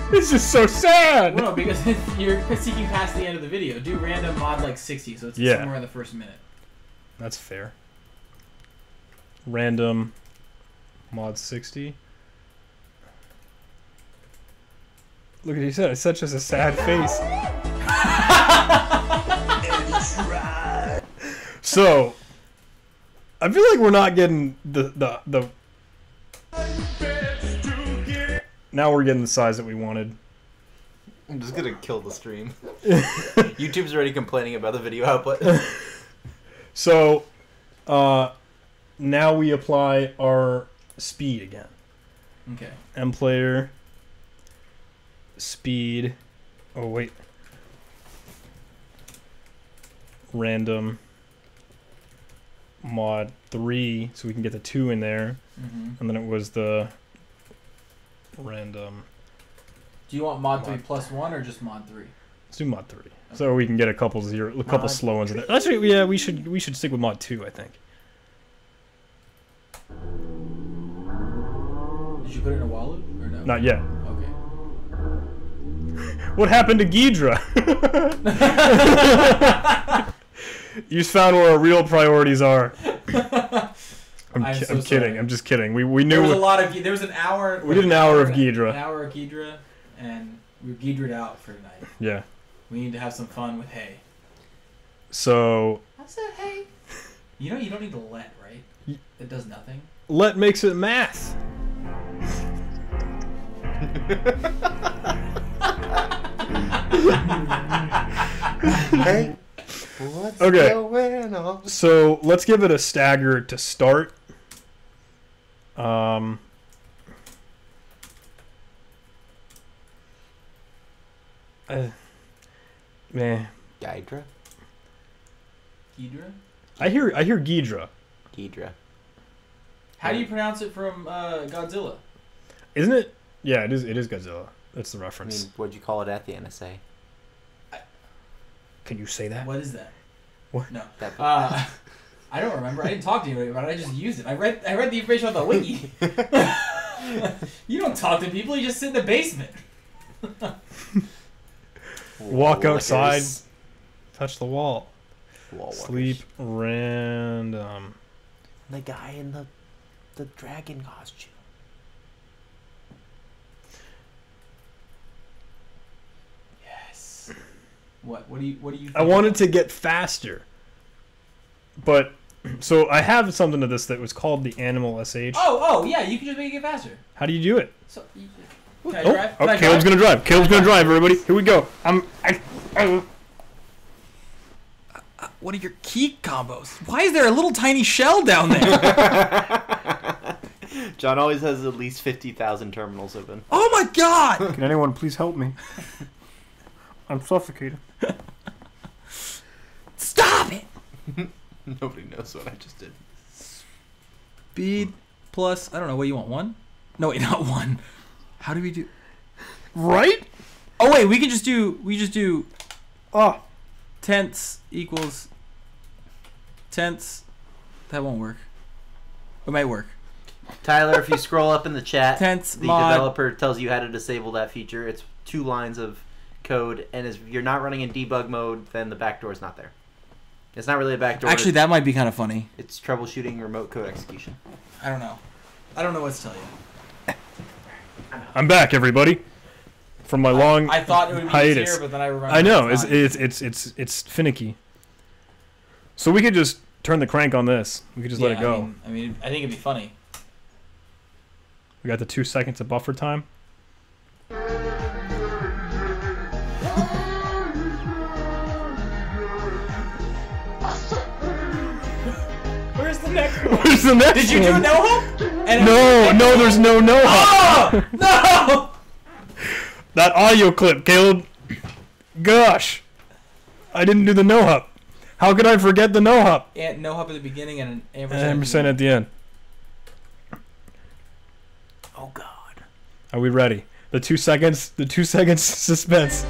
This is so sad! Well, no, because you're seeking past the end of the video. Do random mod like 60, so it's Yeah. somewhere in the first minute. That's fair. Random mod 60. Look at you said, it's such as a sad face. So, I feel like we're not getting the now we're getting the size that we wanted. I'm just gonna kill the stream. YouTube's already complaining about the video output. So, now we apply our speed again. Okay. MPlayer speed. Oh wait. random mod 3, so we can get the 2 in there. And then it was the random. Do you want mod 3 plus 1 or just mod 3? Let's do mod 3, so we can get a couple slow ones in there. Actually, yeah, we should stick with mod 2, I think. Did you put it in a wallet or no? Not yet. Okay. What happened to GHIDRA? You found where our real priorities are. I'm kidding. Sorry. I'm just kidding. We knew there was a lot of. There was an hour. We did an hour of GHIDRA. An hour of GHIDRA, and we GHIDRA'd out for tonight. Yeah. We need to have some fun with hay. So. I said hay. You know you don't need to let, right? It does nothing. Let makes it math. Hey, what's Okay. going on? So let's give it a stagger to start. Man. GHIDRA? GHIDRA? I hear GHIDRA. GHIDRA. How do you pronounce it from Godzilla? Isn't it? Yeah, it is Godzilla. That's the I reference. mean, what'd you call it at the NSA? Can you say that? What is that? What? No. That I don't remember. I didn't talk to you about it. I just used it. I read the information on the wiki. You don't talk to people. You just sit in the basement. Walk outside. Lickers. Touch the wall. Wall Sleep walkers. random. The guy in the dragon costume. Yes. What do you think I wanted to get faster. But so I have something to this that was called the animal SH. Oh yeah, you can just make it get faster. How do you do it? So, can I drive? Can I Caleb's drive? gonna drive. Caleb's gonna drive, everybody. Here we go. What are your key combos? Why is there a little tiny shell down there? John always has at least 50,000 terminals open. Oh my god! Can anyone please help me? I'm suffocating. Stop it! Nobody knows what I just did. Speed plus, I don't know, what do you want, 1? No, wait, not 1. How do we do... Right? Oh wait, we just do Oh. tenths equals tenths. That won't work. It might work. Tyler, if you scroll up in the chat, Tenths the mod. developer tells you how to disable that feature. It's 2 lines of code, and if you're not running in debug mode, then the backdoor is not there. It's not really a backdoor. Actually, that might be kind of funny. It's troubleshooting remote code execution. I don't know. I don't know what to tell you. I'm back, everybody. From my long I thought it would be hiatus. easier, but then I remember. I know it's it's finicky. So we could just turn the crank on this. We could just let it go. I mean, I think it'd be funny. We got the 2 seconds of buffer time. Where's the next one? Where's the next Did you do a no hop? No, there's no hop. Oh no! That audio clip, Caleb. Gosh, I didn't do the no hop. How could I forget the no hop? And no hop at the beginning and an Ampersand at the end. Oh God. Are we ready? The 2 seconds. The 2 seconds suspense.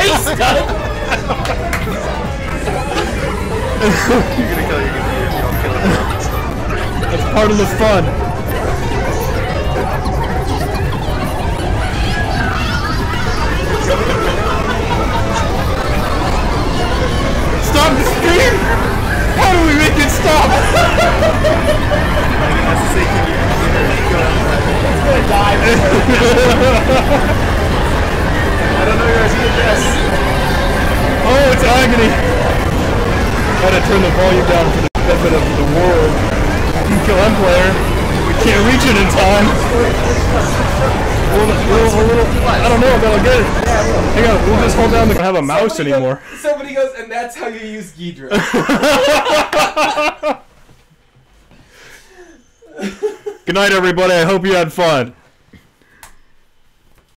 He's done. You're gonna kill your computer if you don't kill it. That's part of the fun. Stop the stream! How do we make it stop? He's gonna die. I don't know your address. Oh, it's agony. Gotta turn the volume down for the benefit of the world. Kill M player. We can't reach it in time. I don't know if that'll get it. Hang on, we'll just hold down the. I don't have a mouse anymore. Somebody goes, and that's how you use GHIDRA. Good night, everybody. I hope you had fun.